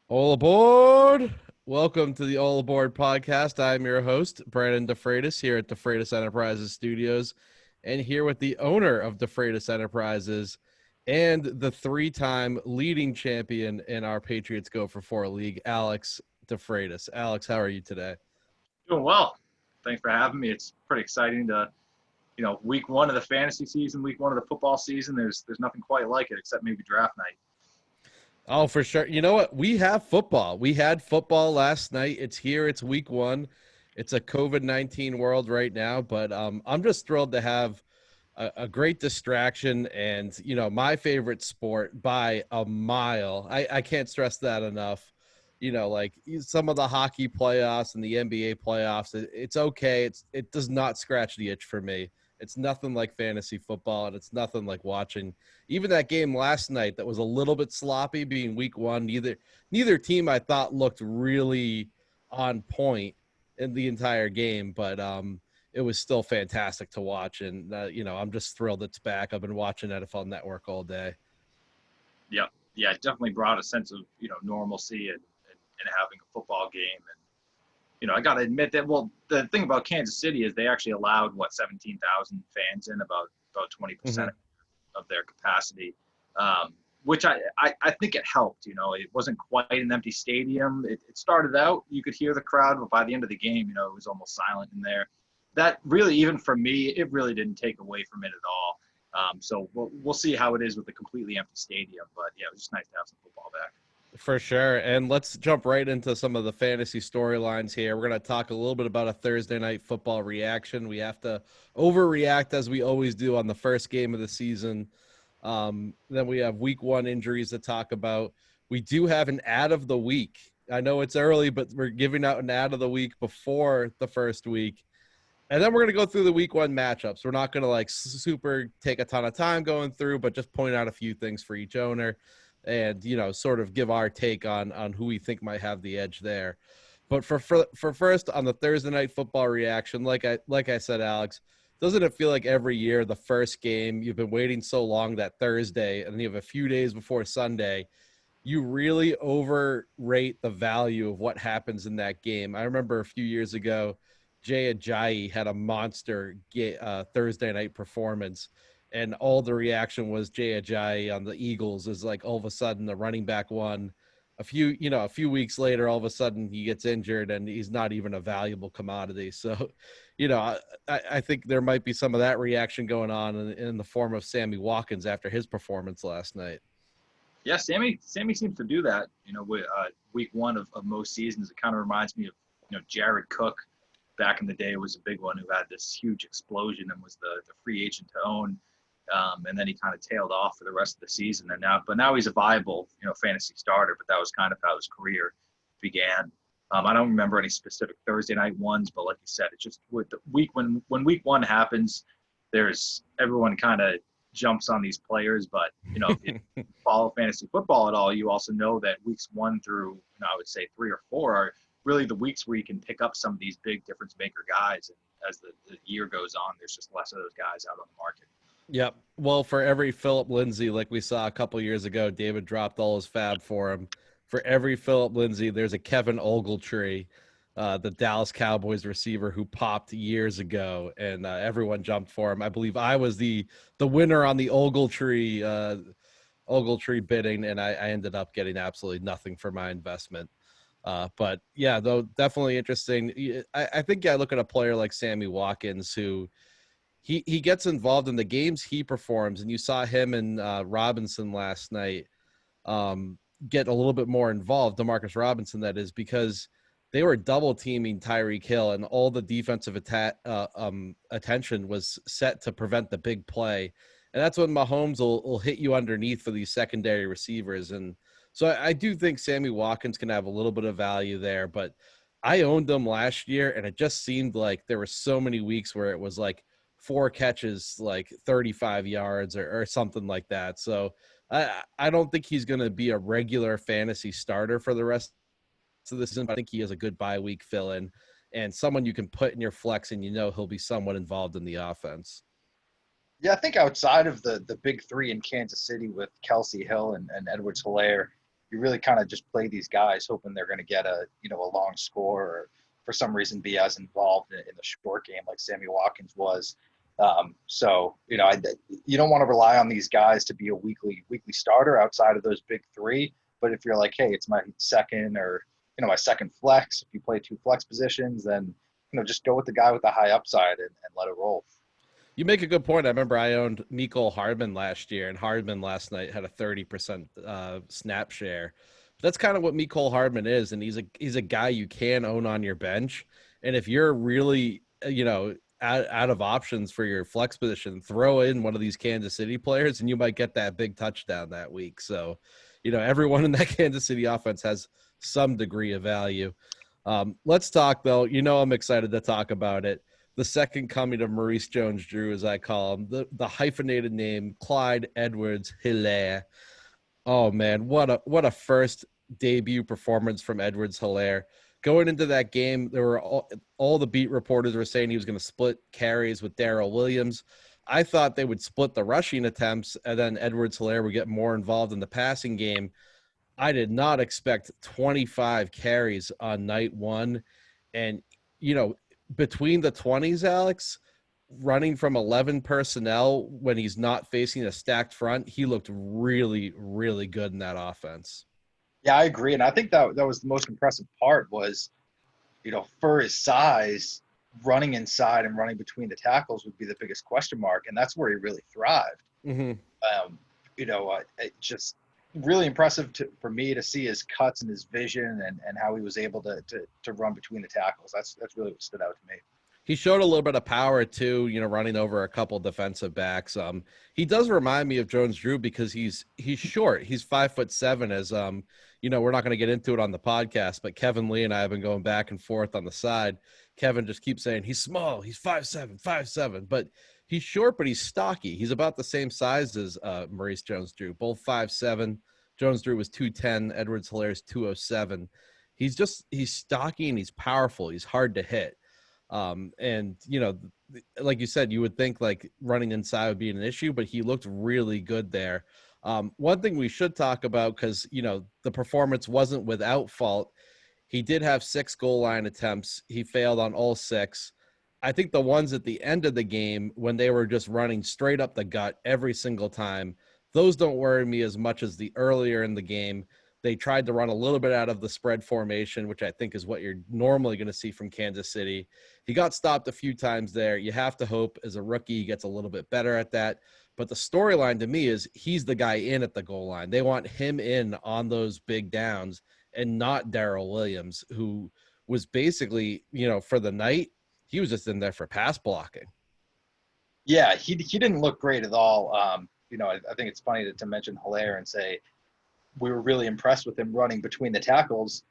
All aboard! Welcome to the All Aboard podcast. I'm your host, Brandon DeFreitas, here at DeFreitas Enterprises Studios, and here with the owner of DeFreitas Enterprises and the three-time leading champion in our Patriots Go for Four League, Alex DeFreitas. Alex, how are you today? Doing well. Thanks for having me. It's pretty exciting to, week one of the fantasy season, week one of the football season. There's nothing quite like it except maybe draft night. Oh, for sure. You know what? We have football. We had football last night. It's here. It's week one. It's a COVID-19 world right now, but I'm just thrilled to have a great distraction and, my favorite sport by a mile. I can't stress that enough. Like some of the hockey playoffs and the NBA playoffs, it's okay. It does not scratch the itch for me. It's nothing like fantasy football, and it's nothing like watching even that game last night that was a little bit sloppy, being week one. Neither team I thought looked really on point in the entire game, but it was still fantastic to watch. And I'm just thrilled it's back. I've been watching NFL Network all day. Yeah, yeah, it definitely brought a sense of normalcy and having a football game. And I got to admit that. Well, the thing about Kansas City is they actually allowed 17,000 fans in, about 20% Mm-hmm. of their capacity, which I think it helped. It wasn't quite an empty stadium. It started out, you could hear the crowd, but by the end of the game, it was almost silent in there. That really, even for me, it really didn't take away from it at all. So we'll see how it is with a completely empty stadium. But yeah, it was just nice to have some football back. For sure. And let's jump right into some of the fantasy storylines here. We're going to talk a little bit about a Thursday night football reaction. We have to overreact as we always do on the first game of the season. Then we have week one injuries to talk about. We do have an ad of the week. I know it's early, but we're giving out an ad of the week before the first week. And then we're going to go through the week one matchups. We're not going to like super take a ton of time going through, but just point out a few things for each owner and, sort of give our take on who we think might have the edge there. But for first on the Thursday night football reaction, like I said, Alex, doesn't it feel like every year the first game you've been waiting so long that Thursday and then you have a few days before Sunday, you really overrate the value of what happens in that game. I remember a few years ago, Jay Ajayi had a monster Thursday night performance, and all the reaction was Jay Ajayi on the Eagles is like all of a sudden the running back won. A few weeks later, all of a sudden he gets injured and he's not even a valuable commodity. So, I think there might be some of that reaction going on in the form of Sammy Watkins after his performance last night. Yeah, Sammy seems to do that. With week one of most seasons, it kind of reminds me of Jared Cook back in the day was a big one who had this huge explosion and was the free agent to own. And then he kind of tailed off for the rest of the season. But now he's a viable, fantasy starter. But that was kind of how his career began. I don't remember any specific Thursday night ones, but like you said, it's just with the week when week one happens, there's everyone kind of jumps on these players. But if you follow fantasy football at all, you also know that weeks one through I would say 3 or 4 are really the weeks where you can pick up some of these big difference maker guys. And as the year goes on, there's just less of those guys out on the market. Yep. Well, for every Philip Lindsay, like we saw a couple years ago, David dropped all his fab for him. For every Philip Lindsay, there's a Kevin Ogletree, the Dallas Cowboys receiver who popped years ago, and everyone jumped for him. I believe I was the winner on the Ogletree bidding, and I ended up getting absolutely nothing for my investment. But yeah, though definitely interesting. I think I look at a player like Sammy Watkins who he gets involved in the games he performs, and you saw him and Robinson last night get a little bit more involved. Demarcus Robinson, that is, because they were double teaming Tyreek Hill, and all the defensive attention was set to prevent the big play. And that's when Mahomes will hit you underneath for these secondary receivers. And so I do think Sammy Watkins can have a little bit of value there, but I owned him last year, and it just seemed like there were so many weeks where it was like 4 catches, like 35 yards or something like that. So I don't think he's going to be a regular fantasy starter for the rest of the season, but I think he is a good bye week fill in and someone you can put in your flex and he'll be somewhat involved in the offense. Yeah, I think outside of the big three in Kansas City with Kelsey Hill and Edwards Hilaire, you really kind of just play these guys hoping they're going to get a long score, or for some reason be as involved in the short game like Sammy Watkins was. So you don't want to rely on these guys to be a weekly starter outside of those big three. But if you're like, hey, it's my second, or my second flex, if you play two flex positions, then just go with the guy with the high upside and let it roll. You make a good point. I remember I owned Mecole Hardman last year, and Hardman last night had a 30% snap share. That's kind of what Mecole Hardman is, and he's a guy you can own on your bench. And if you're really out of options for your flex position, throw in one of these Kansas City players, and you might get that big touchdown that week. So, everyone in that Kansas City offense has some degree of value. Let's talk, though. I'm excited to talk about it. The second coming of Maurice Jones-Drew, as I call him, the hyphenated name, Clyde Edwards-Helaire. Oh, man, what a first debut performance from Edwards-Helaire. Going into that game, there were all the beat reporters were saying he was going to split carries with Darrell Williams. I thought they would split the rushing attempts, and then Edwards-Helaire would get more involved in the passing game. I did not expect 25 carries on night one. And, between the 20s, Alex, running from 11 personnel when he's not facing a stacked front, he looked really, really good in that offense. Yeah, I agree. And I think that was the most impressive part was, for his size, running inside and running between the tackles would be the biggest question mark. And that's where he really thrived. Mm-hmm. It just really impressive for me to see his cuts and his vision and how he was able to run between the tackles. That's really what stood out to me. He showed a little bit of power too, running over a couple defensive backs. He does remind me of Jones-Drew because he's short. He's 5'7", as we're not going to get into it on the podcast, but Kevin Lee and I have been going back and forth on the side. Kevin just keeps saying he's small, he's 5'7", but he's short, but he's stocky. He's about the same size as Maurice Jones-Drew, both 5'7". Jones-Drew was 210. Edwards-Helaire's 207. He's stocky and he's powerful. He's hard to hit. And like you said, you would think like running inside would be an issue, but he looked really good there. One thing we should talk about, because the performance wasn't without fault. He did have 6 goal line attempts. He failed on all 6. I think the ones at the end of the game when they were just running straight up the gut every single time, those don't worry me as much as the earlier in the game. They tried to run a little bit out of the spread formation, which I think is what you're normally going to see from Kansas City. He got stopped a few times there. You have to hope as a rookie he gets a little bit better at that. But the storyline to me is he's the guy in at the goal line. They want him in on those big downs and not Darrell Williams, who was basically, for the night, he was just in there for pass blocking. Yeah, he didn't look great at all. I think it's funny to mention Helaire and say we were really impressed with him running between the tackles,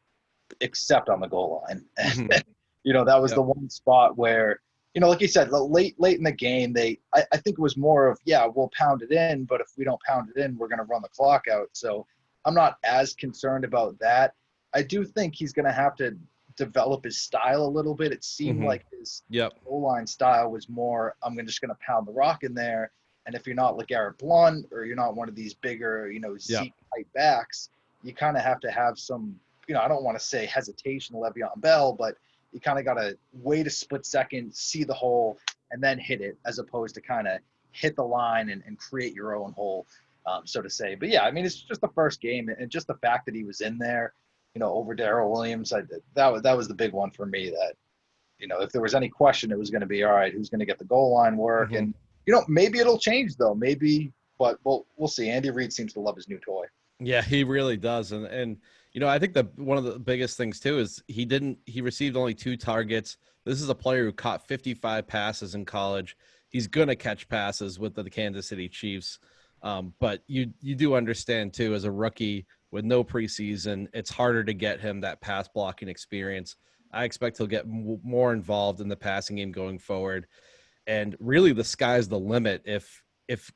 except on the goal line. And, that was the one spot where, like you said, late in the game, I think it was more of, we'll pound it in, but if we don't pound it in, we're going to run the clock out. So I'm not as concerned about that. I do think he's going to have to develop his style a little bit. It seemed like his goal line style was more, I'm just going to pound the rock in there. And if you're not LeGarrette Blount or you're not one of these bigger, Zeke-type backs, you kind of have to have some, I don't want to say hesitation, Le'Veon Bell, but you kind of got to wait a split second, see the hole, and then hit it, as opposed to kind of hit the line and create your own hole, so to say. But, it's just the first game, and just the fact that he was in there, over Darrell Williams, that was the big one for me that, if there was any question, it was going to be, all right, who's going to get the goal line work? And, maybe it'll change, though. Maybe, but we'll see. Andy Reid seems to love his new toy. Yeah, he really does. And I think that one of the biggest things, too, is he received only 2 targets. This is a player who caught 55 passes in college. He's going to catch passes with the Kansas City Chiefs. But you do understand, too, as a rookie with no preseason, it's harder to get him that pass blocking experience. I expect he'll get more involved in the passing game going forward. And really, the sky's the limit. If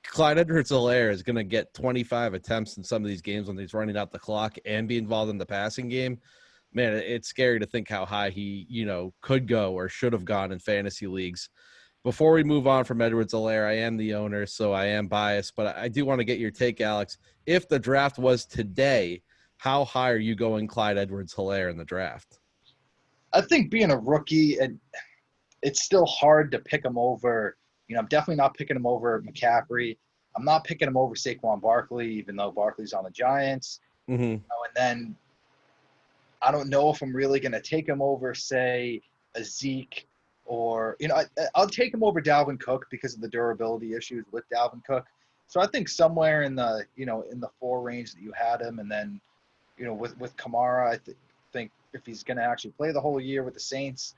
Clyde Edwards-Helaire is going to get 25 attempts in some of these games when he's running out the clock and be involved in the passing game, man, it's scary to think how high he, could go or should have gone in fantasy leagues. Before we move on from Edwards-Helaire, I am the owner, so I am biased, but I do want to get your take, Alex. If the draft was today, how high are you going Clyde Edwards-Helaire in the draft? I think being a rookie, and it's still hard to pick him over. I'm definitely not picking him over McCaffrey. I'm not picking him over Saquon Barkley, even though Barkley's on the Giants. Mm-hmm. And then I don't know if I'm really going to take him over, say, a Zeke, or I'll take him over Dalvin Cook because of the durability issues with Dalvin Cook. So I think somewhere in the in the 4 range that you had him, and then with Kamara, I think if he's going to actually play the whole year with the Saints,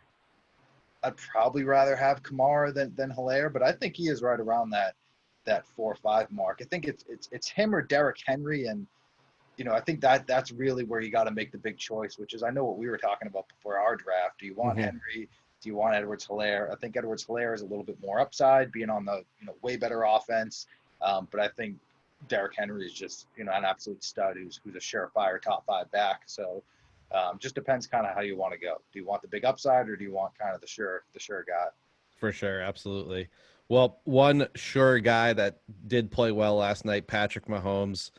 I'd probably rather have Kamara than Helaire, but I think he is right around that 4 or 5 mark. I think it's him or Derrick Henry, and I think that's really where you got to make the big choice, which is, I know what we were talking about before our draft. Do you want Henry? Do you want Edwards-Helaire? I think Edwards-Helaire is a little bit more upside, being on the way better offense, but I think Derrick Henry is just an absolute stud who's a surefire top 5 back. So just depends kind of how you want to go. Do you want the big upside, or do you want kind of the sure guy? For sure, absolutely. Well, one sure guy that did play well last night, Patrick Mahomes.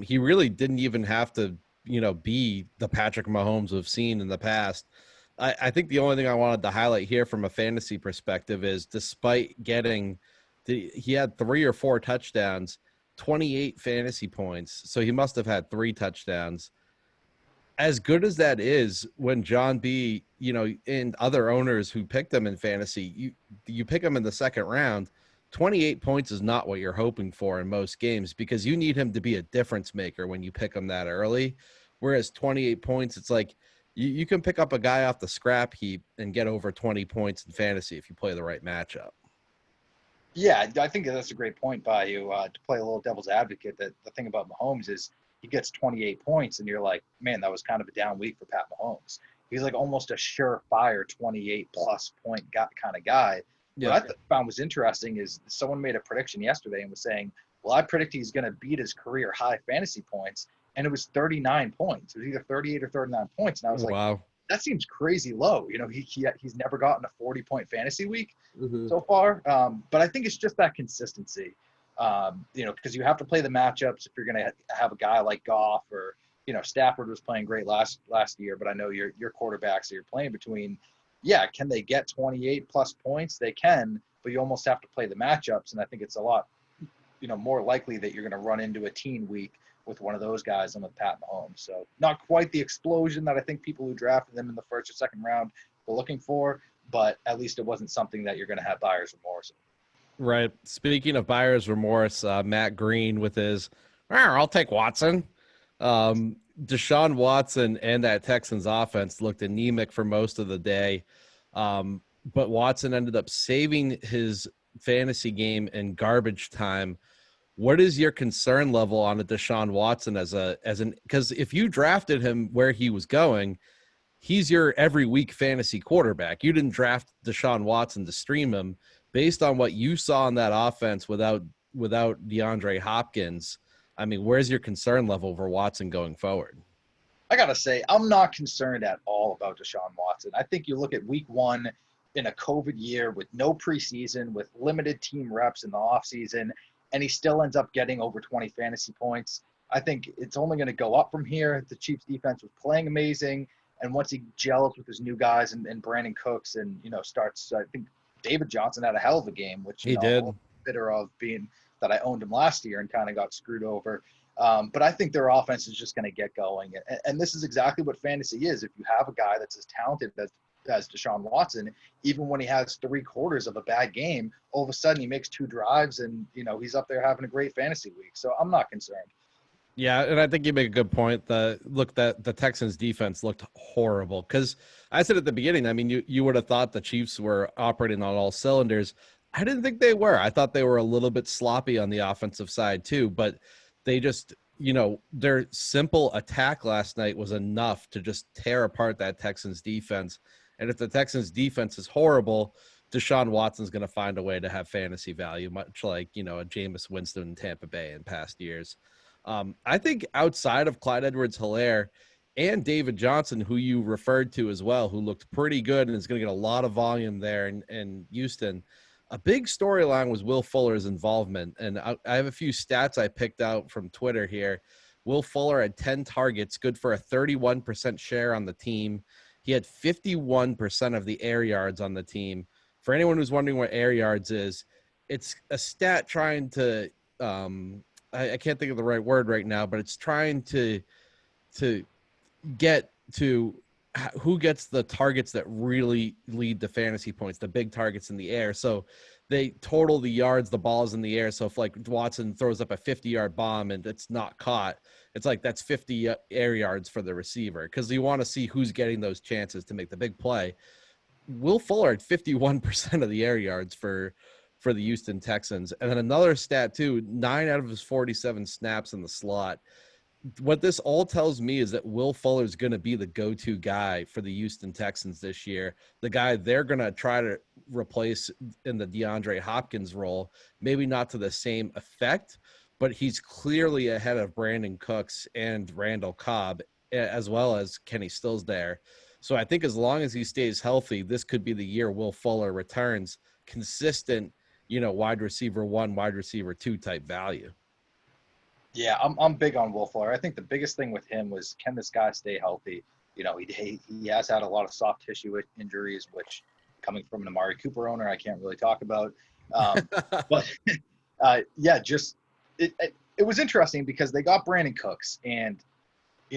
He really didn't even have to, be the Patrick Mahomes we've seen in the past. I think the only thing I wanted to highlight here from a fantasy perspective is, despite he had 3 or 4 touchdowns, 28 fantasy points. So he must have had 3 touchdowns. As good as that is, when John B, and other owners who picked him in fantasy, you pick him in the second round, 28 points is not what you're hoping for in most games, because you need him to be a difference maker when you pick him that early. Whereas 28 points, it's like you can pick up a guy off the scrap heap and get over 20 points in fantasy if you play the right matchup. Yeah, I think that's a great point by you, to play a little devil's advocate. That the thing about Mahomes is he gets 28 points, and you're like, man, that was kind of a down week for Pat Mahomes. He's like almost a surefire 28-plus point kind of guy. Yeah. What I found was interesting is someone made a prediction yesterday and was saying, well, I predict he's going to beat his career high fantasy points, and it was 39 points. It was either 38 or 39 points, and I was like, wow, that seems crazy low. He's never gotten a 40-point fantasy week so far. But I think it's just that consistency, because you have to play the matchups if you're going to have a guy like Goff, or, Stafford was playing great last year, but I know your quarterbacks that you're playing between, can they get 28 plus points? They can, but you almost have to play the matchups. And I think it's a lot, more likely that you're going to run into a teen week with one of those guys than with Pat Mahomes. So not quite the explosion that I think people who drafted them in the first or second round were looking for, but at least it wasn't something that you're going to have buyer's remorse. Right. Speaking of buyer's remorse, Matt Green with his, I'll take Watson. Deshaun Watson and that Texans offense looked anemic for most of the day. But Watson ended up saving his fantasy game in garbage time. What is your concern level on a Deshaun Watson because if you drafted him where he was going, he's your every week fantasy quarterback. You didn't draft Deshaun Watson to stream him. Based on what you saw in that offense without DeAndre Hopkins, I mean, where's your concern level for Watson going forward? I got to say, I'm not concerned at all about Deshaun Watson. I think you look at week 1 in a COVID year with no preseason, with limited team reps in the offseason, and he still ends up getting over 20 fantasy points. I think it's only going to go up from here. The Chiefs defense was playing amazing, and once he gels with his new guys and Brandon Cooks and, starts, I think David Johnson had a hell of a game, which he did. I'm bitter of being that I owned him last year and kind of got screwed over. But I think their offense is just going to get going. And this is exactly what fantasy is. If you have a guy that's as talented as Deshaun Watson, even when he has 3/4 of a bad game, all of a sudden he makes 2 drives and, he's up there having a great fantasy week. So I'm not concerned. Yeah, and I think you make a good point. The Texans defense looked horrible, because I said at the beginning, I mean, you would have thought the Chiefs were operating on all cylinders. I didn't think they were. I thought they were a little bit sloppy on the offensive side too, but they just, their simple attack last night was enough to just tear apart that Texans defense. And if the Texans defense is horrible, Deshaun Watson's going to find a way to have fantasy value, much like, a Jameis Winston in Tampa Bay in past years. I think outside of Clyde Edwards-Helaire and David Johnson, who you referred to as well, who looked pretty good and is going to get a lot of volume there in Houston, a big storyline was Will Fuller's involvement. And I have a few stats I picked out from Twitter here. Will Fuller had 10 targets, good for a 31% share on the team. He had 51% of the air yards on the team. For anyone who's wondering what air yards is, it's a stat trying to I can't think of the right word right now, but it's trying to get to who gets the targets that really lead to fantasy points, the big targets in the air. So they total the yards, the balls in the air. So if like Watson throws up a 50-yard bomb and it's not caught, it's like that's 50 air yards for the receiver, because you want to see who's getting those chances to make the big play. Will Fuller had 51% of the air yards for the Houston Texans. And then another stat too, 9 out of his 47 snaps in the slot. What this all tells me is that Will Fuller is going to be the go-to guy for the Houston Texans this year, the guy they're going to try to replace in the DeAndre Hopkins role, maybe not to the same effect, but he's clearly ahead of Brandon Cooks and Randall Cobb, as well as Kenny Stills there. So I think as long as he stays healthy, this could be the year Will Fuller returns consistent, wide receiver 1, wide receiver 2 type value. Yeah, I'm big on Will Fuller. I think the biggest thing with him was, can this guy stay healthy? He has had a lot of soft tissue injuries, which, coming from an Amari Cooper owner, I can't really talk about. But yeah, just it was interesting because they got Brandon Cooks, and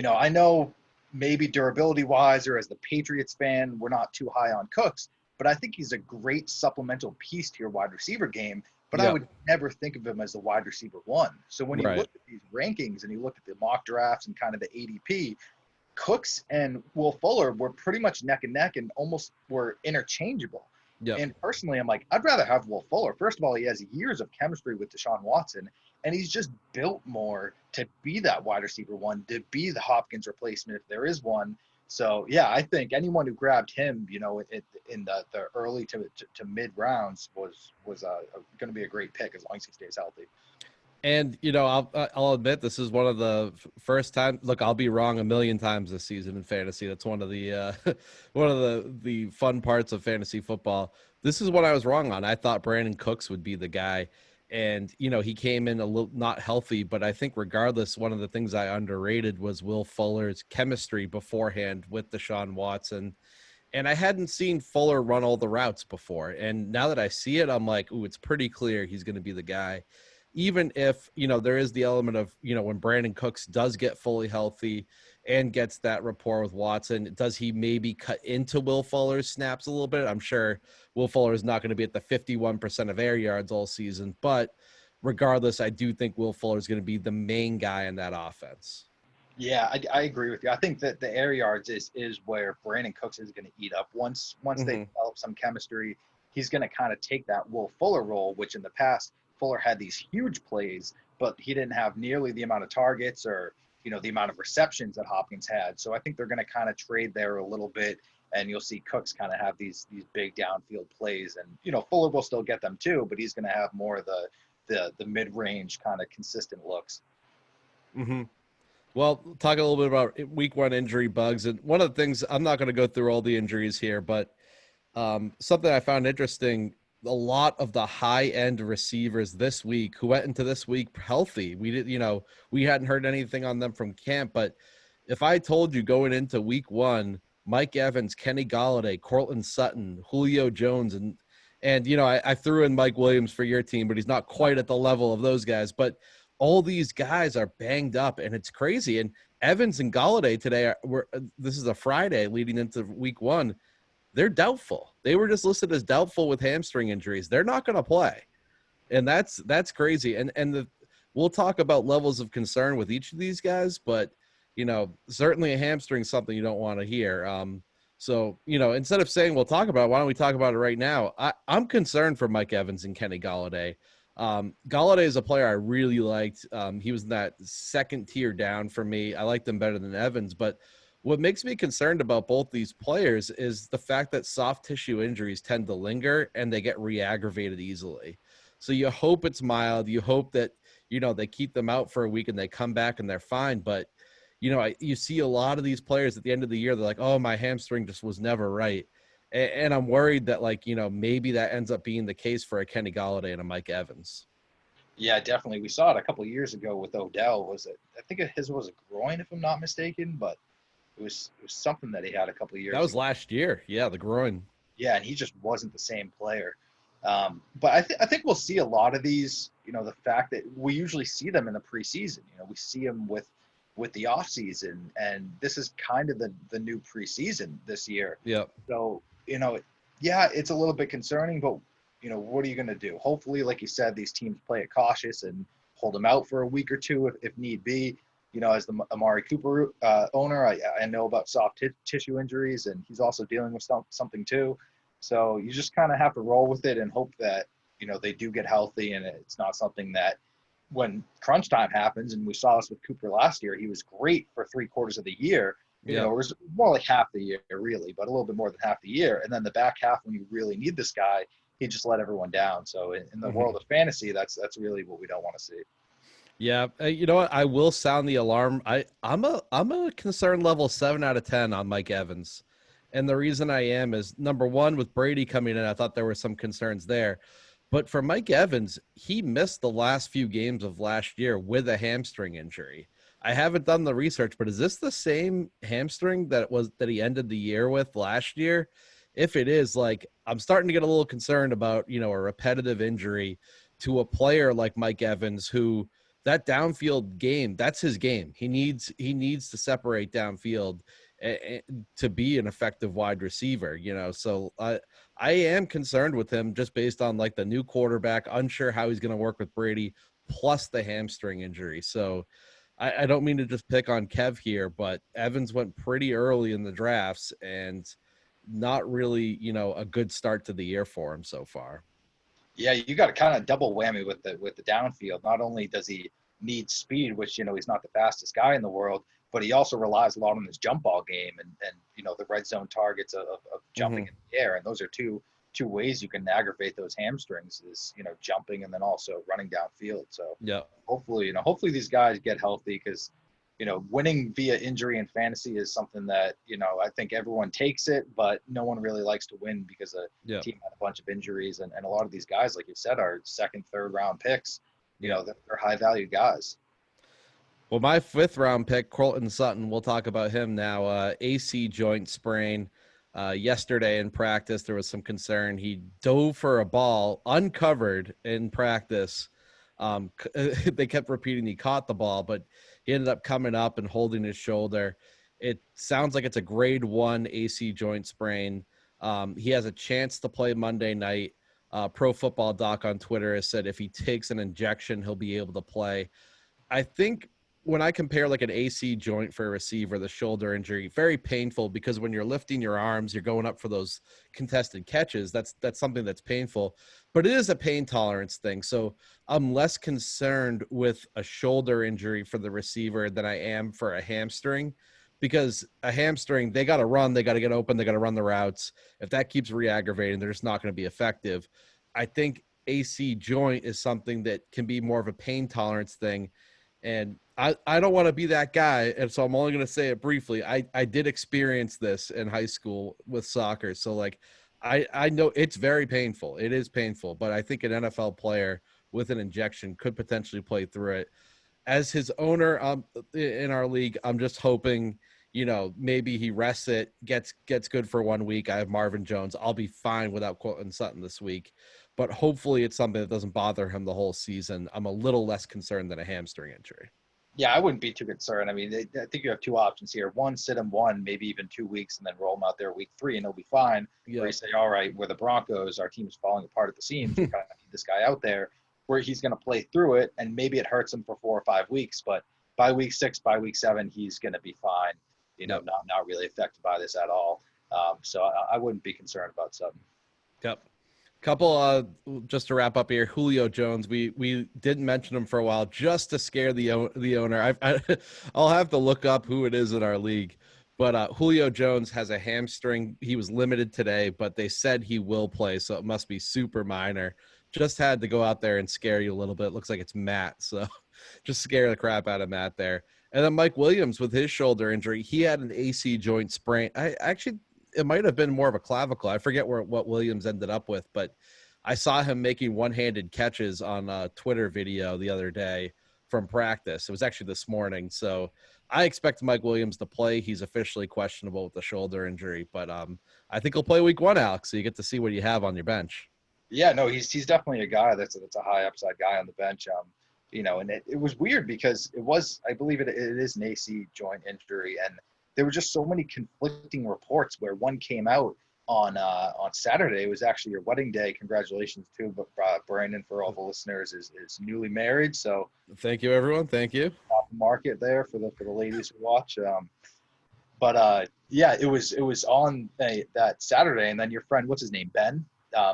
I know maybe durability wise, or as the Patriots fan, we're not too high on Cooks, but I think he's a great supplemental piece to your wide receiver game. But I would never think of him as the wide receiver 1. So when you look at these rankings and you look at the mock drafts and kind of the ADP, Cooks and Will Fuller were pretty much neck and neck and almost were interchangeable. Yep. And personally, I'm like, I'd rather have Will Fuller. First of all, he has years of chemistry with Deshaun Watson, and he's just built more to be that wide receiver 1, to be the Hopkins replacement if there is one. So, yeah, I think anyone who grabbed him, in the early to mid rounds was going to be a great pick as long as he stays healthy. And, I'll admit this is one of the first time. Look, I'll be wrong a million times this season in fantasy. That's one of the one of the fun parts of fantasy football. This is what I was wrong on. I thought Brandon Cooks would be the guy. And, he came in a little not healthy, but I think regardless, one of the things I underrated was Will Fuller's chemistry beforehand with Deshaun Watson. And I hadn't seen Fuller run all the routes before. And now that I see it, I'm like, ooh, it's pretty clear he's going to be the guy. Even if, there is the element of, when Brandon Cooks does get fully healthy and gets that rapport with Watson, does he maybe cut into Will Fuller's snaps a little bit? I'm sure Will Fuller is not going to be at the 51% of air yards all season, but regardless, I do think Will Fuller is going to be the main guy in that offense. Yeah, I agree with you. I think that the air yards is where Brandon Cooks is going to eat up. Once they develop some chemistry, he's going to kind of take that Will Fuller role, which in the past, Fuller had these huge plays, but he didn't have nearly the amount of targets or, the amount of receptions that Hopkins had. So I think they're going to kind of trade there a little bit, and you'll see Cooks kind of have these big downfield plays. And, Fuller will still get them too, but he's going to have more of the mid-range kind of consistent looks. Mm-hmm. Well, talk a little bit about week 1 injury bugs. And one of the things, I'm not going to go through all the injuries here, but something I found interesting, a lot of the high-end receivers this week who went into this week healthy. We hadn't heard anything on them from camp, but if I told you going into week 1, Mike Evans, Kenny Golladay, Courtland Sutton, Julio Jones, and I threw in Mike Williams for your team, but he's not quite at the level of those guys. But all these guys are banged up, and it's crazy. And Evans and Golladay today this is a Friday leading into week 1. They're doubtful. They were just listed as doubtful with hamstring injuries. They're not going to play. And that's crazy. And we'll talk about levels of concern with each of these guys, but certainly a hamstring is something you don't want to hear. So, instead of saying we'll talk about it, why don't we talk about it right now? I'm concerned for Mike Evans and Kenny Golladay. Golladay is a player I really liked. He was in that second tier down for me. I liked him better than Evans, but what makes me concerned about both these players is the fact that soft tissue injuries tend to linger and they get re-aggravated easily. So you hope it's mild. You hope that, they keep them out for a week and they come back and they're fine. But, you see a lot of these players at the end of the year, they're like, oh, my hamstring just was never right. And I'm worried that, maybe that ends up being the case for a Kenny Golladay and a Mike Evans. Yeah, definitely. We saw it a couple of years ago with Odell. Was it? I think his was a groin, if I'm not mistaken, but it was something that he had a couple of That years was ago. last year. Yeah, the groin. Yeah, and he just wasn't the same player. But I think we'll see a lot of these. The fact that we usually see them in the preseason. We see them with the off season, and this is kind of the new preseason this year. Yep. So yeah, it's a little bit concerning, but what are you going to do? Hopefully, like you said, these teams play it cautious and hold them out for a week or two if need be. As the Amari Cooper owner, I know about soft tissue injuries, and he's also dealing with something too. So you just kind of have to roll with it and hope that they do get healthy, and it's not something that when crunch time happens. And we saw this with Cooper last year. He was great for 3/4 of the year. Yeah. It was more like half the year, really, but a little bit more than half the year. And then the back half, when you really need this guy, he just let everyone down. So in the world of fantasy, that's really what we don't want to see. Yeah, you know what? I will sound the alarm. I'm a concern level 7 out of 10 on Mike Evans, and the reason I am is number one with Brady coming in. I thought there were some concerns there, but for Mike Evans, he missed the last few games of last year with a hamstring injury. I haven't done the research, but is this the same hamstring that he ended the year with last year? If it is, like, I'm starting to get a little concerned about a repetitive injury to a player like Mike Evans who that downfield game, that's his game. He needs to separate downfield to be an effective wide receiver, So I am concerned with him just based on like the new quarterback, unsure how he's going to work with Brady, plus the hamstring injury. So I don't mean to just pick on Kev here, but Evans went pretty early in the drafts and not really, a good start to the year for him so far. Yeah, you got a kind of double whammy with the downfield. Not only does he need speed, which he's not the fastest guy in the world, but he also relies a lot on his jump ball game and the red zone targets of jumping in the air. And those are two ways you can aggravate those hamstrings is jumping and then also running downfield. So Yeah. hopefully these guys get healthy because winning via injury in fantasy is something that, I think everyone takes it, but no one really likes to win because a team had a bunch of injuries. And a lot of these guys, like you said, are second, third round picks. They're high value guys. Well, my 5th-round pick, Courtland Sutton, we'll talk about him now. AC joint sprain. Yesterday in practice, there was some concern. He dove for a ball uncovered in practice. They kept repeating he caught the ball, but he ended up coming up and holding his shoulder. It sounds like it's a grade 1 AC joint sprain. He has a chance to play Monday night. Pro Football Doc on Twitter has said if he takes an injection, he'll be able to play. I think when I compare like an AC joint for a receiver, the shoulder injury, very painful because when you're lifting your arms, you're going up for those contested catches. That's something that's painful, but it is a pain tolerance thing. So I'm less concerned with a shoulder injury for the receiver than I am for a hamstring, because a hamstring, they got to run, they got to get open, they got to run the routes. If that keeps re-aggravating, they're just not going to be effective. I think AC joint is something that can be more of a pain tolerance thing. And I don't want to be that guy, and so I'm only going to say it briefly. I did experience this in high school with soccer, so like I know it's very painful. It is painful, but I think an NFL player with an injection could potentially play through it. As his owner in our league, I'm just hoping maybe he rests it, gets good for 1 week. I have Marvin Jones. I'll be fine without Courtland Sutton this week, but hopefully it's something that doesn't bother him the whole season. I'm a little less concerned than a hamstring injury. Yeah, I wouldn't be too concerned. I mean, I think you have two options here. One, sit him 1, maybe even 2 weeks, and then roll him out there week 3, and he'll be fine. Yeah. Where you say, all right, we're the Broncos, our team's falling apart at the seams. We kind of need this guy out there where he's going to play through it, and maybe it hurts him for 4 or 5 weeks, but by week 6, by week 7, he's going to be fine. Not really affected by this at all. So I wouldn't be concerned about Sutton. Yep. Couple just to wrap up here, Julio Jones. We didn't mention him for a while just to scare the owner. I'll have to look up who it is in our league, but Julio Jones has a hamstring. He was limited today, but they said he will play, so it must be super minor. Just had to go out there and scare you a little bit. Looks like it's Matt, so just scare the crap out of Matt there. And then Mike Williams with his shoulder injury, he had an AC joint sprain. It might have been more of a clavicle. I forget what Williams ended up with, but I saw him making one-handed catches on a Twitter video the other day from practice. It was actually this morning. So I expect Mike Williams to play. He's officially questionable with the shoulder injury, but I think he'll play week 1, Alex. So you get to see what you have on your bench. Yeah, no, he's definitely a guy that's a high upside guy on the bench. And it was weird because I believe it is an AC joint injury, and there were just so many conflicting reports where one came out on Saturday. It was actually your wedding day. Congratulations to Brandon, for all the listeners, is newly married. So thank you, everyone. Thank you. Off the market there for the ladies who watch. But yeah, it was on that Saturday, and then your friend, what's his name, Ben?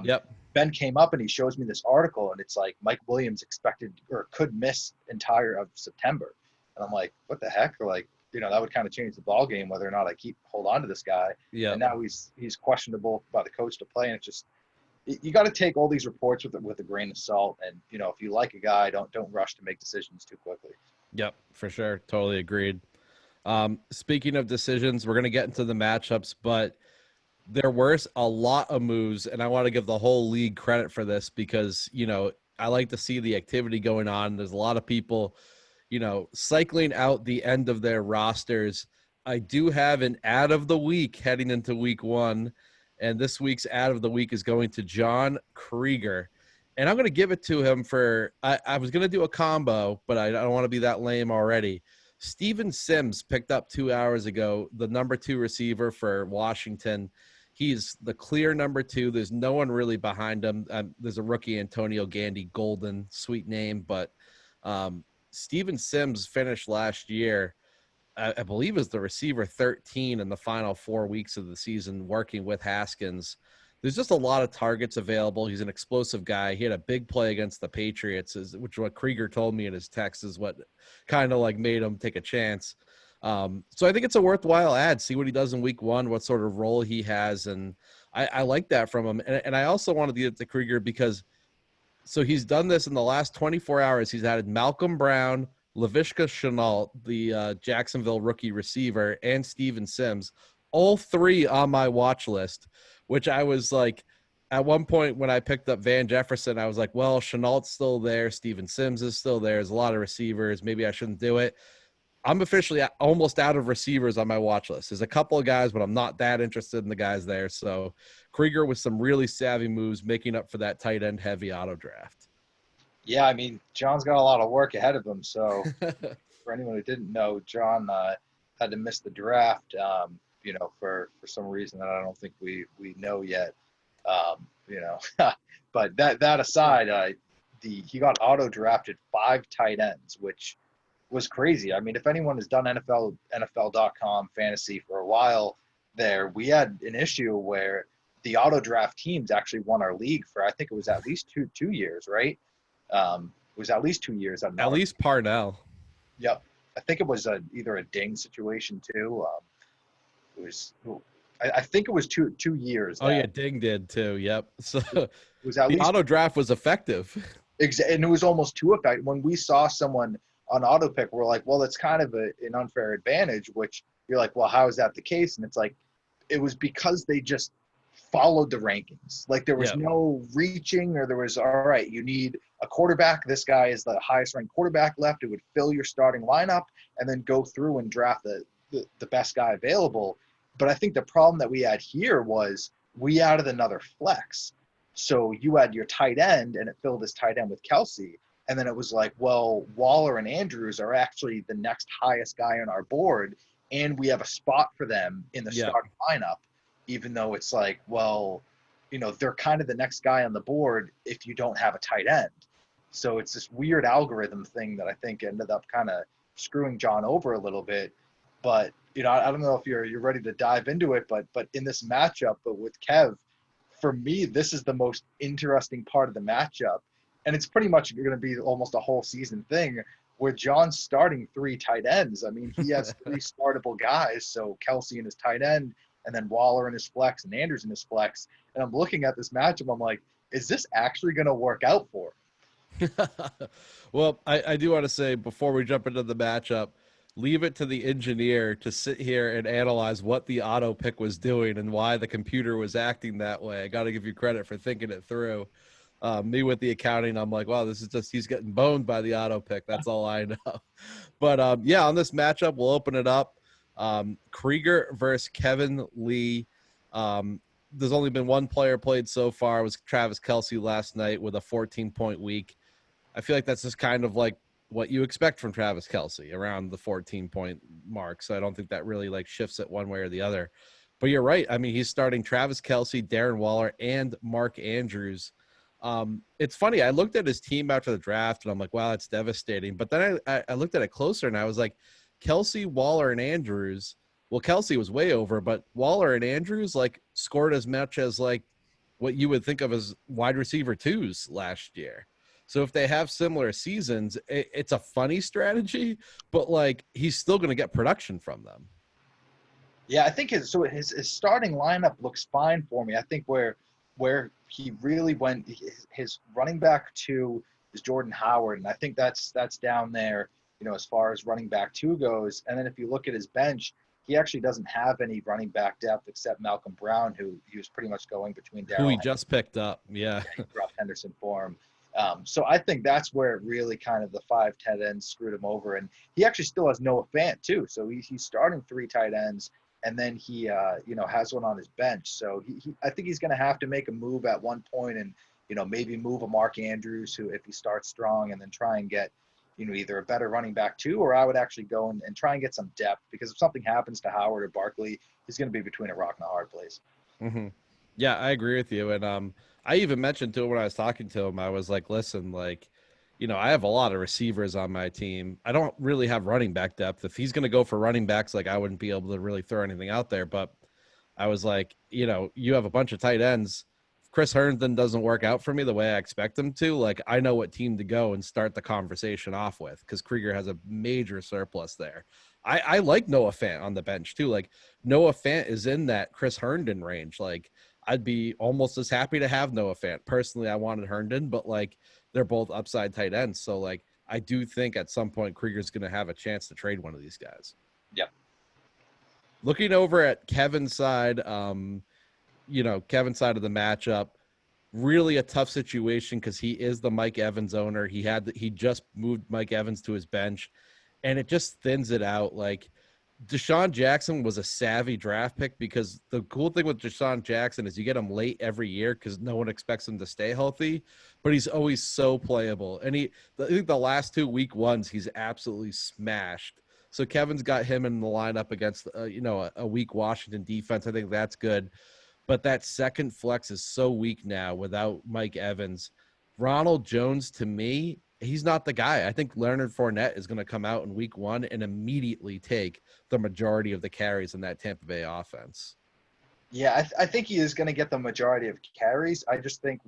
Yep. Ben came up and he shows me this article, and it's like Mike Williams expected or could miss entire of September, and I'm like, what the heck? Or like, that would kind of change the ball game whether or not I hold on to this guy. Yeah. And now he's questionable by the coach to play, and it's just you got to take all these reports with a grain of salt. And if you like a guy, don't rush to make decisions too quickly. Yep, for sure, totally agreed. Speaking of decisions, we're gonna get into the matchups, but there were a lot of moves, and I want to give the whole league credit for this because, I like to see the activity going on. There's a lot of people, cycling out the end of their rosters. I do have an ad of the week heading into week 1, and this week's ad of the week is going to John Krieger. And I'm going to give it to him I was going to do a combo, but I don't want to be that lame already. Steven Sims picked up 2 hours ago, the number 2 receiver for Washington. He's the clear number 2. There's no one really behind him. There's a rookie, Antonio Gandy Golden, sweet name, but Steven Sims finished last year, I believe, as the receiver 13 in the final 4 weeks of the season, working with Haskins. There's just a lot of targets available. He's an explosive guy. He had a big play against the Patriots, which what Krieger told me in his text is what kind of like made him take a chance. So I think it's a worthwhile ad. See what he does in week 1, what sort of role he has. And I like that from him. And I also wanted to get to Krieger because so he's done this in the last 24 hours. He's added Malcolm Brown, Laviska Shenault, the Jacksonville rookie receiver, and Steven Sims, all 3 on my watch list, which I was like, at one point when I picked up Van Jefferson, I was like, well, Chenault's still there. Steven Sims is still there. There's a lot of receivers. Maybe I shouldn't do it. I'm officially almost out of receivers on my watch list. There's a couple of guys, but I'm not that interested in the guys there. So Krieger with some really savvy moves, making up for that tight end heavy auto draft. Yeah, I mean, John's got a lot of work ahead of him. So for anyone who didn't know, John had to miss the draft, for some reason that I don't think we know yet. But that aside, he got auto drafted 5 tight ends, which was crazy. I mean, if anyone has done NFL.com fantasy for a while there, we had an issue where the auto draft teams actually won our league for, I think it was at least two years, right? It was at least 2 years. At least Parnell. Yep. I think it was either a ding situation too. It was, I think it was two years. Oh yeah, Ding did too. Yep. So it was at the least auto draft was effective. and it was almost too effective. When we saw someone on auto pick, we're like, well, that's kind of an unfair advantage, which you're like, well, how is that the case? And it's like, it was because they just followed the rankings. Like there was no reaching, or there was, all right, you need a quarterback. This guy is the highest ranked quarterback left. It would fill your starting lineup and then go through and draft the best guy available. But I think the problem that we had here was we added another flex. So you had your tight end, and it filled his tight end with Kelsey. And then it was like, well, Waller and Andrews are actually the next highest guy on our board, and we have a spot for them in the starting lineup, even though it's like, well, they're kind of the next guy on the board if you don't have a tight end. So it's this weird algorithm thing that I think ended up kind of screwing John over a little bit. But, I don't know if you're ready to dive into it, but in this matchup, but with Kev, for me, this is the most interesting part of the matchup. And it's pretty much going to be almost a whole season thing where John's starting 3 tight ends. I mean, he has 3 startable guys. So Kelsey in his tight end, and then Waller in his flex, and Andrews in his flex. And I'm looking at this matchup, I'm like, is this actually going to work out for him? Well, I do want to say before we jump into the matchup, leave it to the engineer to sit here and analyze what the auto pick was doing and why the computer was acting that way. I got to give you credit for thinking it through. Me with the accounting, I'm like, wow, this is just he's getting boned by the auto pick. That's all I know. But yeah, on this matchup, we'll open it up. Krieger versus Kevin Lee. There's only been one player played so far. It was Travis Kelce last night with a 14-point week. I feel like that's just kind of like what you expect from Travis Kelce, around the 14-point mark. So I don't think that really like shifts it one way or the other. But you're right. I mean, he's starting Travis Kelce, Darren Waller, and Mark Andrews. It's funny. I looked at his team after the draft, and I'm like, wow, that's devastating. But then I looked at it closer, and I was like, Kelce, Waller, and Andrews. Well, Kelce was way over, but Waller and Andrews like scored as much as like what you would think of as wide receiver twos last year. So if they have similar seasons, it's a funny strategy, but like he's still going to get production from them. Yeah, I think his starting lineup looks fine for me. I think where he really went, his running back two is Jordan Howard, and I think that's down there, as far as running back two goes. And then if you look at his bench, he actually doesn't have any running back depth except Malcolm Brown, who he was pretty much going between Who he Darrell just picked up. Yeah. Ralph Henderson for him. So I think that's where it really kind of the 5 tight ends screwed him over. And he actually still has Noah Fant too. So he's starting 3 tight ends, and then he has one on his bench. So I think he's going to have to make a move at one point, and maybe move a Mark Andrews, who, if he starts strong, and then try and get either a better running back too, or I would actually go and try and get some depth, because if something happens to Howard or Barkley, he's going to be between a rock and a hard place. Mm-hmm. Yeah, I agree with you. And I even mentioned to him when I was talking to him, I was like, listen, like, I have a lot of receivers on my team. I don't really have running back depth. If he's going to go for running backs, like, I wouldn't be able to really throw anything out there. But I was like, you have a bunch of tight ends. If Chris Herndon doesn't work out for me the way I expect him to, like, I know what team to go and start the conversation off with, because Krieger has a major surplus there. I like Noah Fant on the bench too. Like, Noah Fant is in that Chris Herndon range. Like, I'd be almost as happy to have Noah Fant. Personally, I wanted Herndon, but like, they're both upside tight ends. So like, I do think at some point Krieger's going to have a chance to trade one of these guys. Yeah. Looking over at Kevin's side, Kevin's side of the matchup, really a tough situation because he is the Mike Evans owner. He just moved Mike Evans to his bench, and it just thins it out. Like, Deshaun Jackson was a savvy draft pick, because the cool thing with Deshaun Jackson is you get him late every year because no one expects him to stay healthy, but he's always so playable. And I think the last 2 week ones, he's absolutely smashed. So Kevin's got him in the lineup against, a weak Washington defense. I think that's good. But that second flex is so weak now without Mike Evans. Ronald Jones, to me, he's not the guy. I think Leonard Fournette is going to come out in week 1 and immediately take the majority of the carries in that Tampa Bay offense. Yeah, I think he is going to get the majority of carries. I just think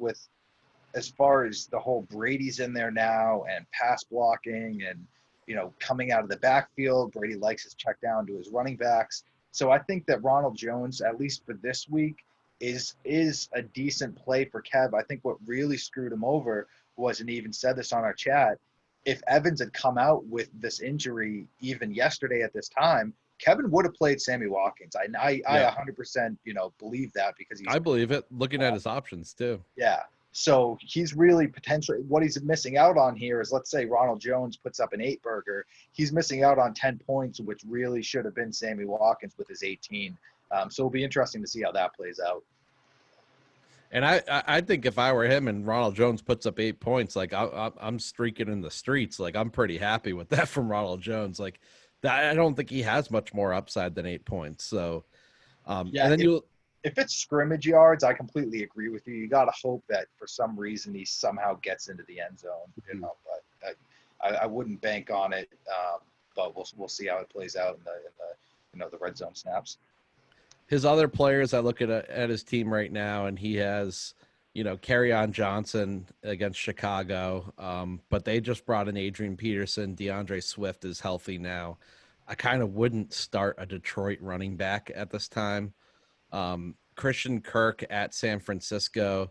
as far as the whole Brady's in there now and pass blocking and, coming out of the backfield, Brady likes his check down to his running backs. So I think that Ronald Jones, at least for this week, is a decent play for Kev. I think what really screwed him over was, and he even said this on our chat, if Evans had come out with this injury even yesterday at this time, Kevin would have played Sammy Watkins. I 100% believe that, because I believe it, looking at his options too. Yeah. So he's really potentially, what he's missing out on here is, let's say Ronald Jones puts up an 8-burger. He's missing out on 10 points, which really should have been Sammy Watkins with his 18. So it'll be interesting to see how that plays out. And I think if I were him and Ronald Jones puts up 8 points, like I'm streaking in the streets. Like, I'm pretty happy with that from Ronald Jones. Like, that, I don't think he has much more upside than 8 points. So, yeah, and then if it's scrimmage yards, I completely agree with you. You got to hope that for some reason he somehow gets into the end zone, but I wouldn't bank on it. But we'll see how it plays out in the red zone snaps. His other players, I look at his team right now, and he has, Kerryon Johnson against Chicago. But they just brought in Adrian Peterson. DeAndre Swift is healthy now. I kind of wouldn't start a Detroit running back at this time. Christian Kirk at San Francisco.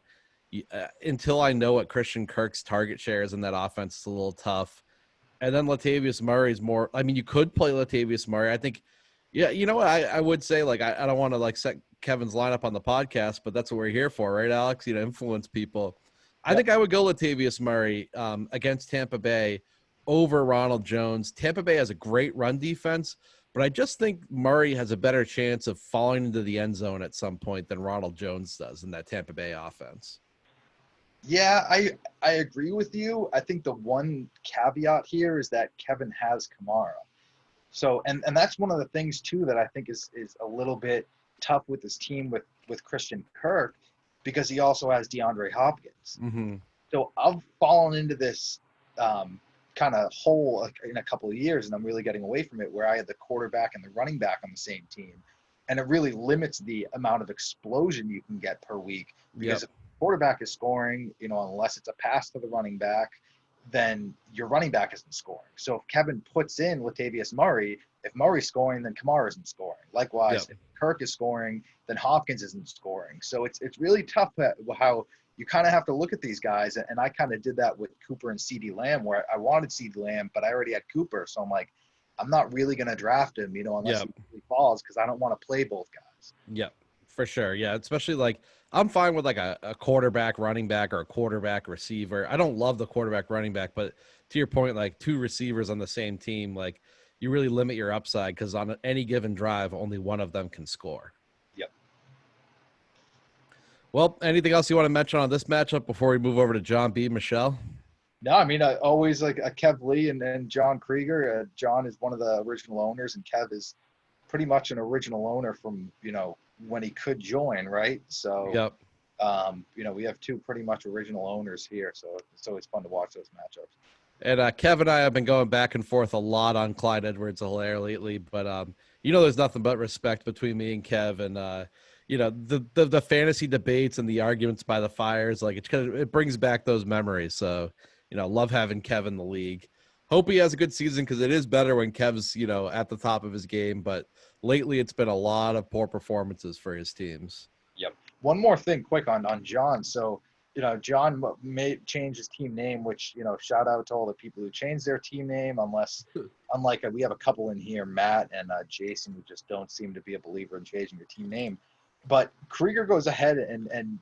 Until I know what Christian Kirk's target share is in that offense, it's a little tough. And then Latavius Murray's more. I mean, you could play Latavius Murray. I think. Yeah, you know what? I would say, like, I don't want to, like, set Kevin's lineup on the podcast, but that's what we're here for, right, Alex? Influence people. I think I would go Latavius Murray against Tampa Bay over Ronald Jones. Tampa Bay has a great run defense, but I just think Murray has a better chance of falling into the end zone at some point than Ronald Jones does in that Tampa Bay offense. Yeah, I agree with you. I think the one caveat here is that Kevin has Kamara. So and that's one of the things too that I think is a little bit tough with this team with Christian Kirk, because he also has DeAndre Hopkins. Mm-hmm. So I've fallen into this kind of hole in a couple of years, and I'm really getting away from it, where I had the quarterback and the running back on the same team, and it really limits the amount of explosion you can get per week, because if the quarterback is scoring, unless it's a pass to the running back, then your running back isn't scoring. So if Kevin puts in Latavius Murray, if Murray's scoring, then Kamara isn't scoring. Likewise, if Kirk is scoring, then Hopkins isn't scoring. So it's really tough how you kind of have to look at these guys. And I kind of did that with Cooper and CeeDee Lamb, where I wanted CeeDee Lamb, but I already had Cooper. So I'm like, I'm not really going to draft him, unless he really falls, because I don't want to play both guys. Yep, for sure. Yeah, especially I'm fine with a quarterback running back or a quarterback receiver. I don't love the quarterback running back, but to your point, two receivers on the same team, you really limit your upside, because on any given drive, only one of them can score. Yep. Well, anything else you want to mention on this matchup before we move over to John B. Michelle? No, I mean, I always Kev Lee and John Krieger. John is one of the original owners, and Kev is pretty much an original owner from, when he could join, right? So, yep. We have two pretty much original owners here, so it's always fun to watch those matchups. And Kev and I have been going back and forth a lot on Clyde Edwards-Helaire lately, but there's nothing but respect between me and Kev, and the fantasy debates and the arguments by the fires, it brings back those memories. So, love having Kev in the league. Hope he has a good season, because it is better when Kev's at the top of his game, but lately it's been a lot of poor performances for his teams. Yep. One more thing quick on John. So, John may change his team name, which, shout out to all the people who changed their team name, unlike we have a couple in here, Matt and Jason, who just don't seem to be a believer in changing your team name. But Krieger goes ahead and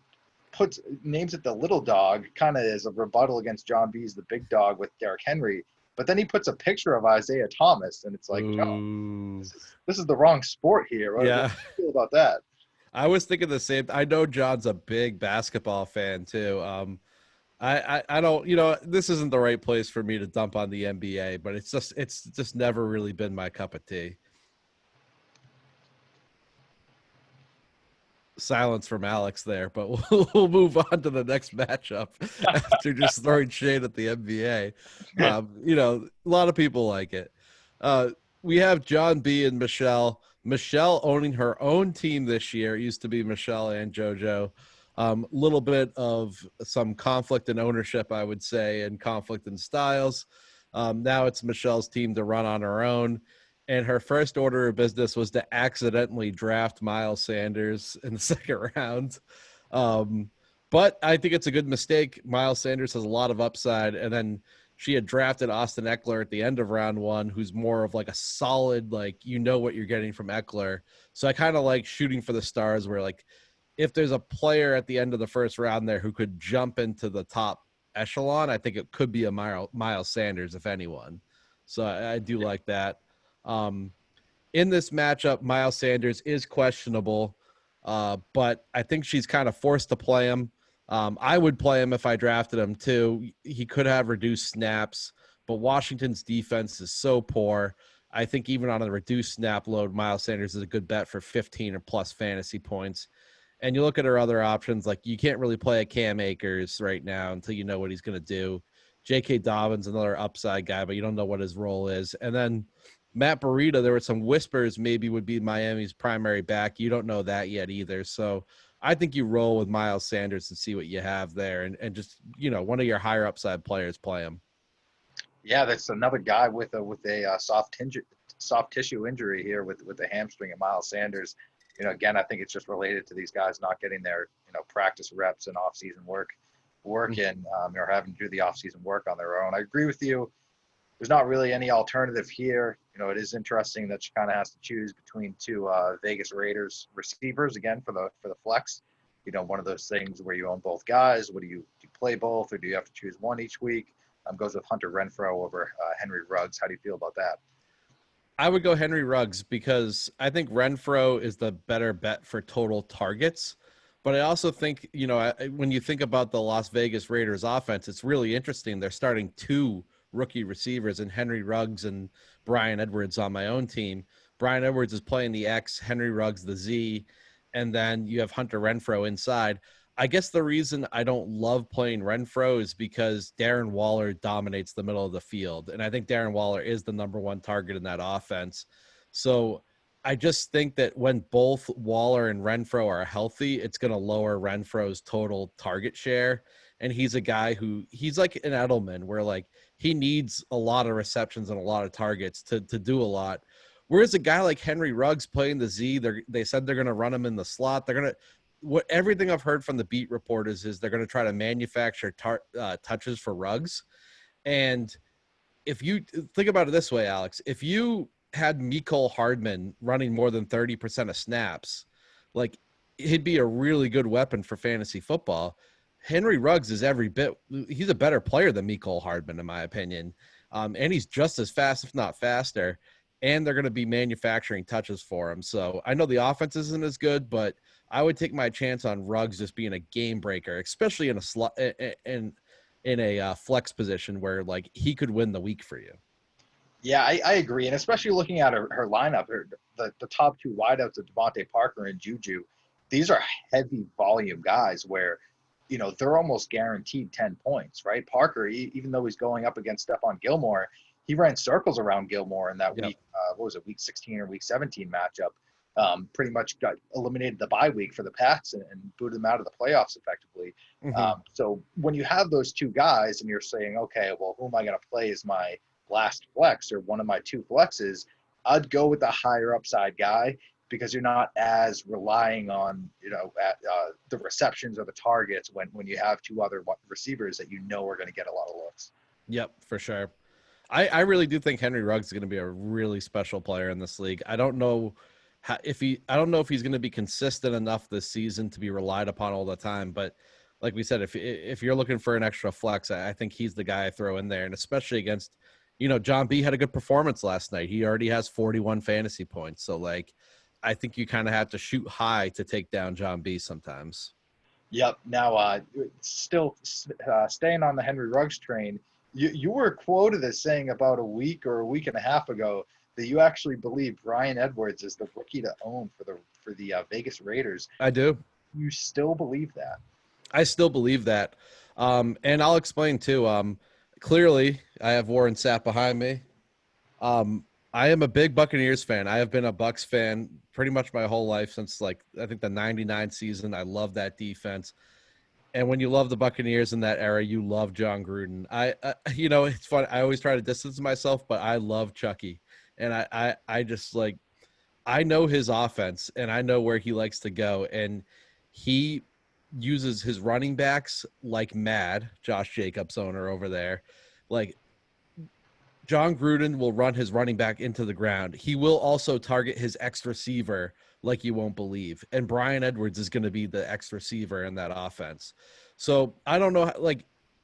names it the little dog, kind of as a rebuttal against John B's the big dog with Derrick Henry. But then he puts a picture of Isaiah Thomas, and it's like, John, this is the wrong sport here. What do you feel about that? I was thinking the same. I know John's a big basketball fan too. I don't, this isn't the right place for me to dump on the NBA, but it's just never really been my cup of tea. Silence from Alex there, but we'll move on to the next matchup after just throwing shade at the NBA. A lot of people like it. We have John B and Michelle. Michelle owning her own team this year. It used to be Michelle and JoJo. Little bit of some conflict in ownership, I would say, and conflict in styles. Now it's Michelle's team to run on her own. And her first order of business was to accidentally draft Miles Sanders in the second round. But I think it's a good mistake. Miles Sanders has a lot of upside. And then she had drafted Austin Eckler at the end of round one, who's more of a solid, what you're getting from Eckler. So I kind of like shooting for the stars, where if there's a player at the end of the first round there who could jump into the top echelon, I think it could be a Miles Sanders, if anyone. So I do like that. In this matchup, Miles Sanders is questionable, but I think she's kind of forced to play him. I would play him if I drafted him too. He could have reduced snaps, but Washington's defense is so poor. I think even on a reduced snap load, Miles Sanders is a good bet for 15 or plus fantasy points. And you look at her other options, you can't really play a Cam Akers right now until you know what he's going to do. J.K. Dobbins, another upside guy, but you don't know what his role is. And then Matt Breida, there were some whispers maybe would be Miami's primary back. You don't know that yet either. So I think you roll with Miles Sanders and see what you have there, and just, one of your higher upside players, play him. Yeah, that's another guy with a soft tissue injury here with the hamstring, and Miles Sanders. Again, I think it's just related to these guys not getting their practice reps and off-season work in, or having to do the off-season work on their own. I agree with you. There's not really any alternative here. It is interesting that she kind of has to choose between two Vegas Raiders receivers again for the flex. One of those things where you own both guys. Do you play both, or do you have to choose one each week? Goes with Hunter Renfrow over Henry Ruggs. How do you feel about that? I would go Henry Ruggs because I think Renfro is the better bet for total targets. But I also think, when you think about the Las Vegas Raiders offense, it's really interesting. They're starting two rookie receivers in Henry Ruggs and Brian Edwards on my own team. Brian Edwards is playing the X, Henry Ruggs the Z, and then you have Hunter Renfro inside. I guess the reason I don't love playing Renfro is because Darren Waller dominates the middle of the field. And I think Darren Waller is the number one target in that offense. So I just think that when both Waller and Renfro are healthy, it's going to lower Renfro's total target share. And he's a guy he's like an Edelman, where like he needs a lot of receptions and a lot of targets to do a lot. Whereas a guy like Henry Ruggs playing the Z, they said they're going to run him in the slot. Everything I've heard from the beat reporters is they're going to try to manufacture touches for Ruggs. And if you think about it this way, Alex, if you had Mecole Hardman running more than 30% of snaps, like he'd be a really good weapon for fantasy football. Henry Ruggs is he's a better player than Mecole Hardman, in my opinion. And he's just as fast, if not faster. And they're going to be manufacturing touches for him. So I know the offense isn't as good, but I would take my chance on Ruggs just being a game breaker, especially in a slot in a flex position where like he could win the week for you. Yeah, I agree, and especially looking at her lineup, the top two wideouts of Devontae Parker and Juju, these are heavy volume guys where, they're almost guaranteed 10 points, right? Parker, even though he's going up against Stephon Gilmore, he ran circles around Gilmore in that week. What was it, week 16 or week 17 matchup? Pretty much got eliminated the bye week for the Pats and booted them out of the playoffs effectively. Mm-hmm. So when you have those two guys and you're saying, okay, well, who am I going to play as my last flex or one of my two flexes? I'd go with the higher upside guy because you're not as relying on, the receptions or the targets when you have two other receivers that are going to get a lot of looks. Yep, for sure. I really do think Henry Ruggs is going to be a really special player in this league. I don't know if he's going to be consistent enough this season to be relied upon all the time. But like we said, if you're looking for an extra flex, I think he's the guy I throw in there, and especially against, John B had a good performance last night. He already has 41 fantasy points. So like, I think you kind of have to shoot high to take down John B sometimes. Yep. Now, still staying on the Henry Ruggs train. You were quoted as saying about a week or a week and a half ago that you actually believe Brian Edwards is the rookie to own for the Vegas Raiders. I do. You still believe that? I still believe that. And I'll explain too. Clearly, I have Warren Sapp behind me. I am a big Buccaneers fan. I have been a Bucs fan pretty much my whole life since I think the 99 season. I love that defense. And when you love the Buccaneers in that era, you love John Gruden. It's fun. I always try to distance myself, but I love Chucky. And I just I know his offense and I know where he likes to go. And he uses his running backs like mad. Josh Jacobs, owner over there. Like John Gruden will run his running back into the ground. He will also target his X receiver like you won't believe. And Brian Edwards is going to be the X receiver in that offense. So I don't know,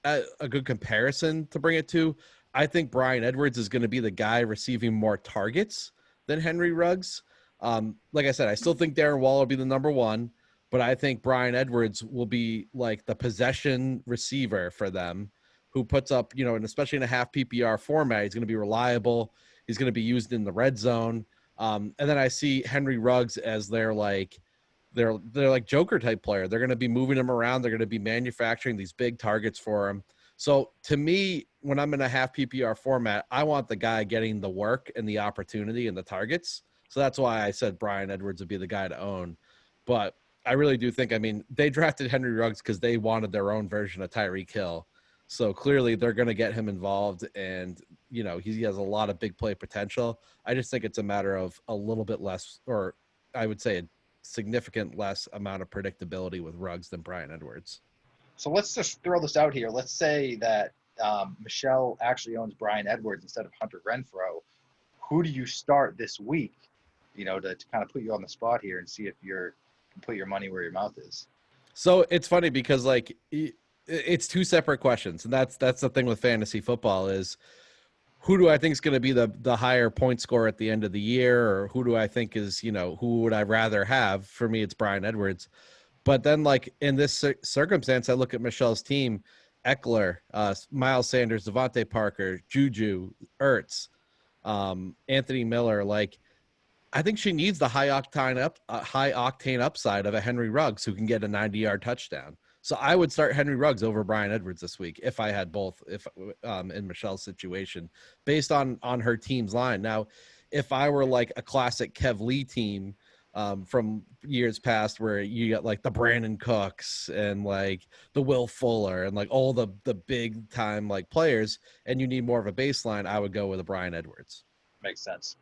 a good comparison to bring it to. I think Brian Edwards is going to be the guy receiving more targets than Henry Ruggs. Like I said, I still think Darren Waller will be the number one, but I think Brian Edwards will be like the possession receiver for them who puts up, and especially in a half PPR format, he's going to be reliable. He's going to be used in the red zone. And then I see Henry Ruggs as they're like Joker type player. They're going to be moving him around. They're going to be manufacturing these big targets for him. So to me, when I'm in a half PPR format, I want the guy getting the work and the opportunity and the targets. So that's why I said Brian Edwards would be the guy to own. But I really do think, they drafted Henry Ruggs because they wanted their own version of Tyreek Hill. So clearly they're going to get him involved and, he has a lot of big play potential. I just think it's a matter of a little bit less, or I would say a significant less amount of predictability with Ruggs than Brian Edwards. So let's just throw this out here. Let's say that Michelle actually owns Brian Edwards instead of Hunter Renfrow. Who do you start this week, to kind of put you on the spot here and see if you can put your money where your mouth is? So it's funny because it's two separate questions, and that's the thing with fantasy football is who do I think is going to be the higher point scorer at the end of the year, or who do I think is, who would I rather have? For me, it's Brian Edwards. But then, like in this circumstance, I look at Michelle's team: Eckler, Miles Sanders, Devontae Parker, Juju, Ertz, Anthony Miller. Like, I think she needs the high octane upside of a Henry Ruggs who can get a 90-yard touchdown. So I would start Henry Ruggs over Brian Edwards this week if I had both. If in Michelle's situation, based on her team's line. Now, if I were like a classic Kev Lee team from years past, where you got like the Brandon Cooks and like the Will Fuller and like all the big time like players, and you need more of a baseline, I would go with a Brian Edwards. Makes sense.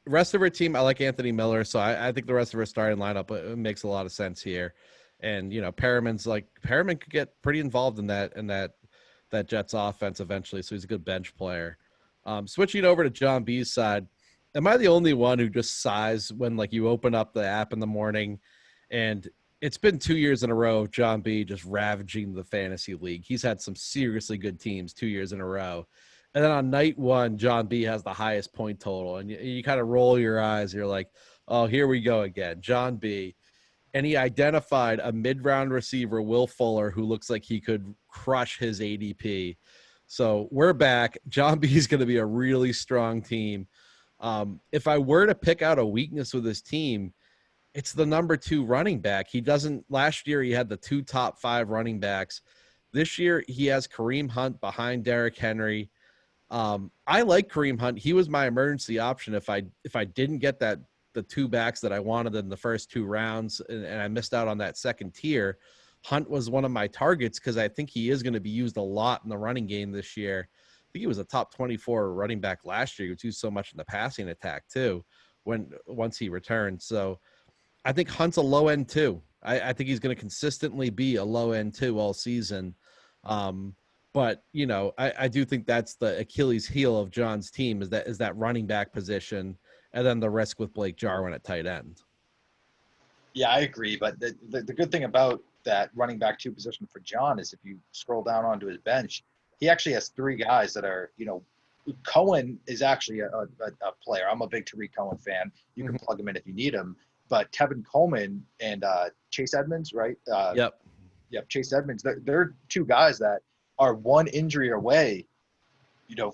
Rest of her team, I like Anthony Miller, so I think the rest of her starting lineup it makes a lot of sense here. And Perriman could get pretty involved in that Jets offense eventually, so he's a good bench player. Switching over to John B's side, am I the only one who just sighs when like you open up the app in the morning, and it's been 2 years in a row of John B just ravaging the fantasy league? He's had some seriously good teams 2 years in a row. And then on night one, John B has the highest point total. And you kind of roll your eyes. You're like, oh, here we go again. John B. And he identified a mid-round receiver, Will Fuller, who looks like he could crush his ADP. So we're back. John B is going to be a really strong team. If I were to pick out a weakness with his team, it's the number 2 running back. Last year he had the 2 top 5 running backs. This year he has Kareem Hunt behind Derrick Henry. I like Kareem Hunt. He was my emergency option if I didn't get the 2 backs that I wanted in the first 2 rounds and I missed out on that second tier. Hunt was one of my targets because I think he is going to be used a lot in the running game this year. I think he was a top 24 running back last year. He was used so much in the passing attack too once he returned. So I think Hunt's a low end 2. I think he's going to consistently be a low end 2 all season. But, I do think that's the Achilles heel of John's team is that running back position and then the risk with Blake Jarwin at tight end. Yeah, I agree. But the good thing about that running back 2 position for John is if you scroll down onto his bench, he actually has 3 guys that are, Cohen is actually a player. I'm a big Tariq Cohen fan. You can plug him in if you need him. But Tevin Coleman and Chase Edmonds, right? Yep, Chase Edmonds. They're 2 guys that are 1 injury away,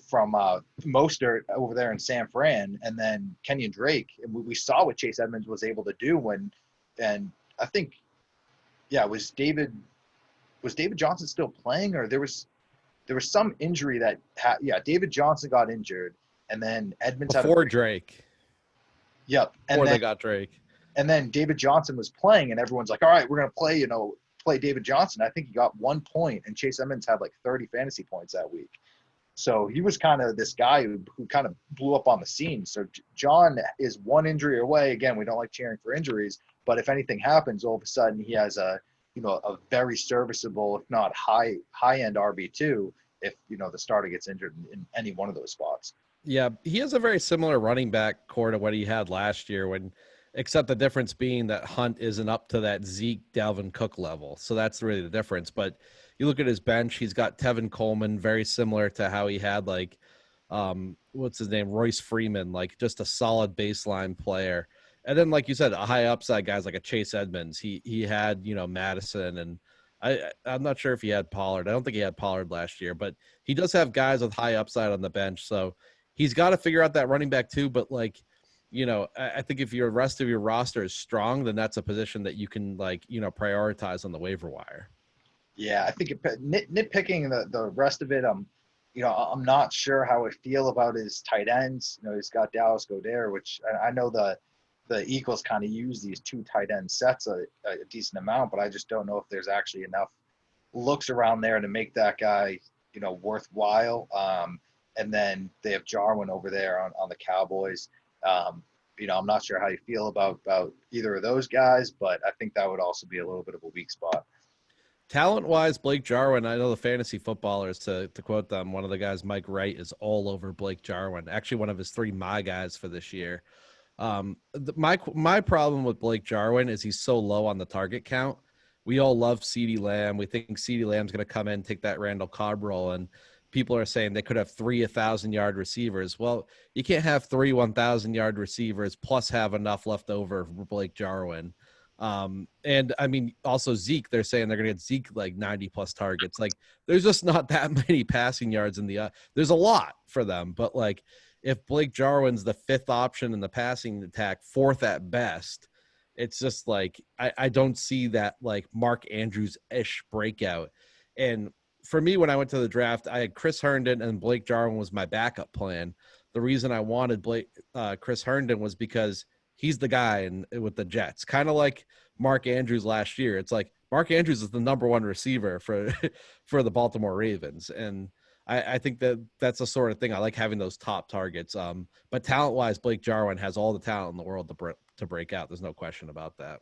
from Mostert over there in San Fran, and then Kenyon Drake. And we saw what Chase Edmonds was able to do and I think, was David Johnson still playing, or there was some injury that David Johnson got injured, and then Edmonds before Drake. Yep, and before then, they got Drake, and then David Johnson was playing, and everyone's like, all right, we're gonna play David Johnson. I think he got 1 point, and Chase Edmonds had like 30 fantasy points that week. So he was kind of this guy who kind of blew up on the scene. So John is 1 injury away. Again, we don't like cheering for injuries, but if anything happens, all of a sudden he has a very serviceable, if not high end RB2 if, the starter gets injured in any one of those spots. Yeah, he has a very similar running back core to what he had last year except the difference being that Hunt isn't up to that Zeke, Dalvin Cook level. So that's really the difference. But you look at his bench, he's got Tevin Coleman, very similar to how he had like, what's his name? Royce Freeman, like just a solid baseline player. And then, like you said, a high upside guys like a Chase Edmonds. He had, Madison, and I'm not sure if he had Pollard. I don't think he had Pollard last year, but he does have guys with high upside on the bench. So he's got to figure out that running back too. But like, I think if your rest of your roster is strong, then that's a position that you can prioritize on the waiver wire. Yeah, I think nitpicking the rest of it, I'm not sure how I feel about his tight ends. He's got Dallas Goedert, which I know the Eagles kind of use these 2 tight end sets a decent amount, but I just don't know if there's actually enough looks around there to make that guy, worthwhile. And then they have Jarwin over there on the Cowboys. I'm not sure how you feel about either of those guys, but I think that would also be a little bit of a weak spot. Talent-wise, Blake Jarwin, I know the fantasy footballers, to quote them, one of the guys, Mike Wright, is all over Blake Jarwin. Actually, one of his 3 my guys for this year. My problem with Blake Jarwin is he's so low on the target count. we all love CeeDee Lamb. We think CeeDee Lamb's going to come in and take that Randall Cobb role. And people are saying they could have 3 1,000-yard receivers. Well, you can't have 3 1,000-yard receivers plus have enough left over for Blake Jarwin. And I mean, also Zeke, they're saying they're going to get Zeke like 90 plus targets. Like, there's just not that many passing yards in the, there's a lot for them, but like if Blake Jarwin's the 5th option in the passing attack, 4th at best, it's just like, I don't see that like Mark Andrews-ish breakout. And for me, when I went to the draft, I had Chris Herndon and Blake Jarwin was my backup plan. The reason I wanted Chris Herndon was because he's the guy with the Jets, kind of like Mark Andrews last year. It's like Mark Andrews is the number 1 receiver for for the Baltimore Ravens, and I think that's the sort of thing I like, having those top targets. But talent-wise, Blake Jarwin has all the talent in the world to break out. There's no question about that.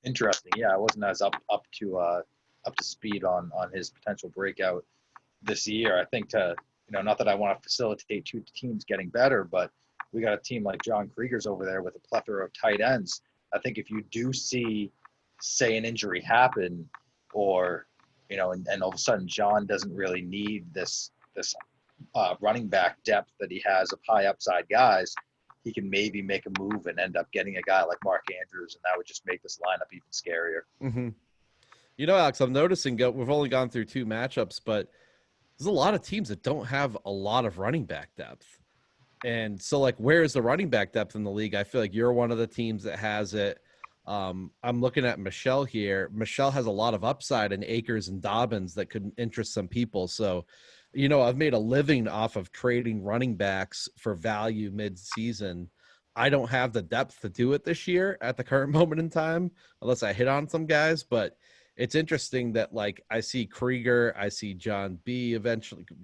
Interesting. Yeah, I wasn't as up to speed on his potential breakout this year. I think not that I want to facilitate 2 teams getting better, but we got a team like John Krieger's over there with a plethora of tight ends. I think if you do see, say, an injury happen, or and all of a sudden John doesn't really need this running back depth that he has of high upside guys, he can maybe make a move and end up getting a guy like Mark Andrews, and that would just make this lineup even scarier. Mm-hmm. Alex, I'm noticing we've only gone through 2 matchups, but there's a lot of teams that don't have a lot of running back depth. And so, like, where is the running back depth in the league? I feel like you're one of the teams that has it. I'm looking at Michelle here. Michelle has a lot of upside in Akers and Dobbins that could interest some people. So, I've made a living off of trading running backs for value mid-season. I don't have the depth to do it this year at the current moment in time, unless I hit on some guys. But it's interesting that, like, I see Krieger, I see John B.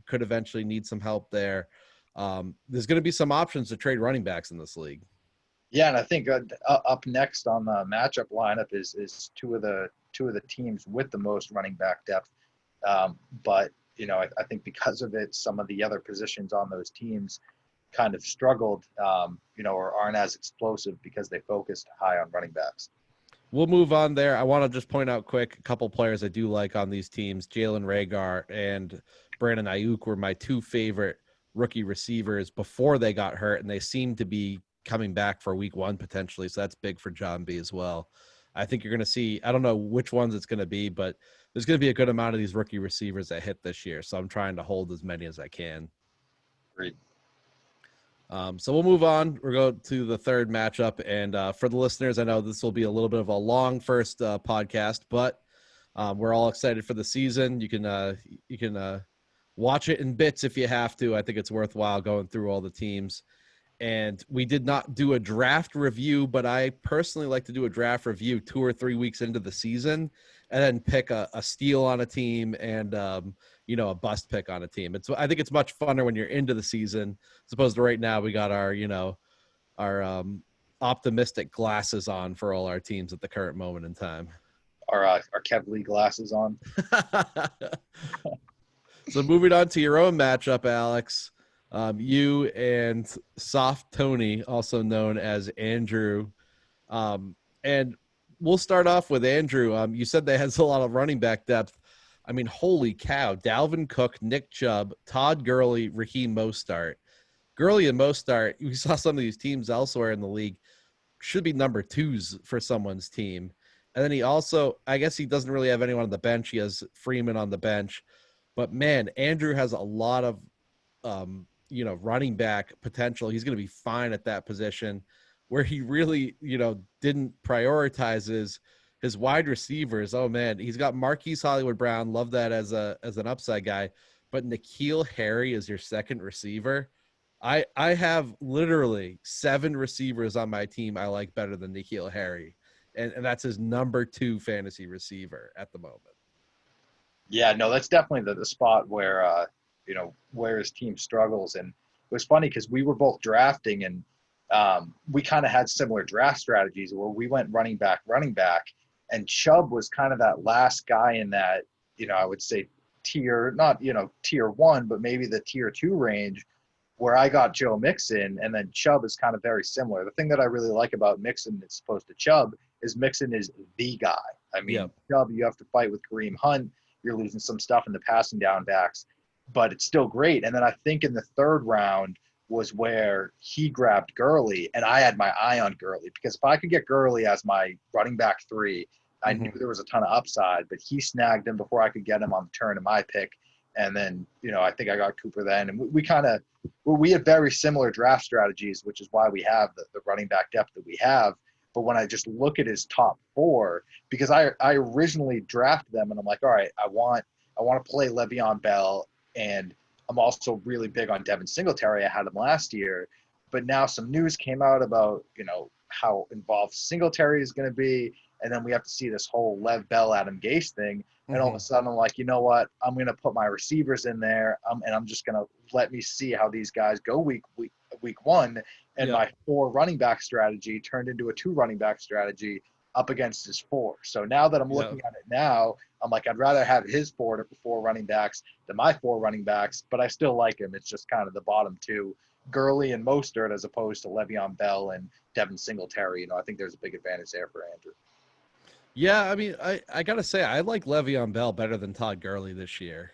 could eventually need some help there. There's going to be some options to trade running backs in this league. Yeah, and I think up next on the matchup lineup is two of the teams with the most running back depth. But I think because of it, some of the other positions on those teams kind of struggled, or aren't as explosive because they focused high on running backs. We'll move on there. I want to just point out quick a couple players I do like on these teams. Jalen Reagor and Brandon Ayuk were my 2 favorite rookie receivers before they got hurt, and they seem to be coming back for week 1 potentially. So that's big for John B as well. I think you're going to see, I don't know which ones it's going to be, but there's going to be a good amount of these rookie receivers that hit this year. So I'm trying to hold as many as I can. Great. So we'll move on. We'll go to the 3rd matchup. And for the listeners, I know this will be a little bit of a long first podcast, but we're all excited for the season. You can watch it in bits if you have to. I think it's worthwhile going through all the teams. And we did not do a draft review, but I personally like to do a draft review 2 or 3 weeks into the season and then pick a steal on a team and, a bust pick on a team. I think it's much funner when you're into the season, as opposed to right now we got our optimistic glasses on for all our teams at the current moment in time. Our Kev Lee glasses on. So moving on to your own matchup, Alex. You and Soft Tony, also known as Andrew. And we'll start off with Andrew. You said they has a lot of running back depth. I mean, holy cow. Dalvin Cook, Nick Chubb, Todd Gurley, Raheem Mostart. Gurley and Mostart, we saw some of these teams elsewhere in the league, should be number 2s for someone's team. And then he also, I guess he doesn't really have anyone on the bench. He has Freeman on the bench. But, man, Andrew has a lot of running back potential. He's going to be fine at that position. Where he really, didn't prioritize his wide receivers. Oh man, he's got Marquise Hollywood Brown. Love that as an upside guy. But N'Keal Harry is your second receiver. I have literally 7 receivers on my team I like better than N'Keal Harry. And that's his number 2 fantasy receiver at the moment. Yeah, no, that's definitely the spot where where his team struggles. And it was funny because we were both drafting, and we kind of had similar draft strategies where we went running back, and Chubb was kind of that last guy in that, I would say tier 1, but maybe the tier 2 range, where I got Joe Mixon, and then Chubb is kind of very similar. The thing that I really like about Mixon as opposed to Chubb is Mixon is the guy. I mean, Yep. Chubb, you have to fight with Kareem Hunt. You're losing some stuff in the passing down backs, but it's still great. And then I think in the third round was where he grabbed Gurley, and I had my eye on Gurley because if I could get Gurley as my running back 3, I knew there was a ton of upside, but he snagged him before I could get him on the turn in my pick. And then, I think I got Cooper then. And we had very similar draft strategies, which is why we have the running back depth that we have. But when I just look at his top 4, because I originally drafted them and I'm like, all right, I want to play Le'Veon Bell, and I'm also really big on Devin Singletary. I had him last year, but now some news came out about, how involved Singletary is going to be. And then we have to see this whole Lev Bell, Adam Gase thing. And all of a sudden I'm like, you know what? I'm going to put my receivers in there, and I'm just going to let me see how these guys go week 1. And my 4 running back strategy turned into a 2 running back strategy up against his 4. So now that I'm looking at it now, I'm like, I'd rather have his 4 running backs than my 4 running backs, but I still like him. It's just kind of the bottom 2, Gurley and Mostert, as opposed to Le'Veon Bell and Devin Singletary. I think there's a big advantage there for Andrew. Yeah, I mean, I gotta say, I like Le'Veon Bell better than Todd Gurley this year.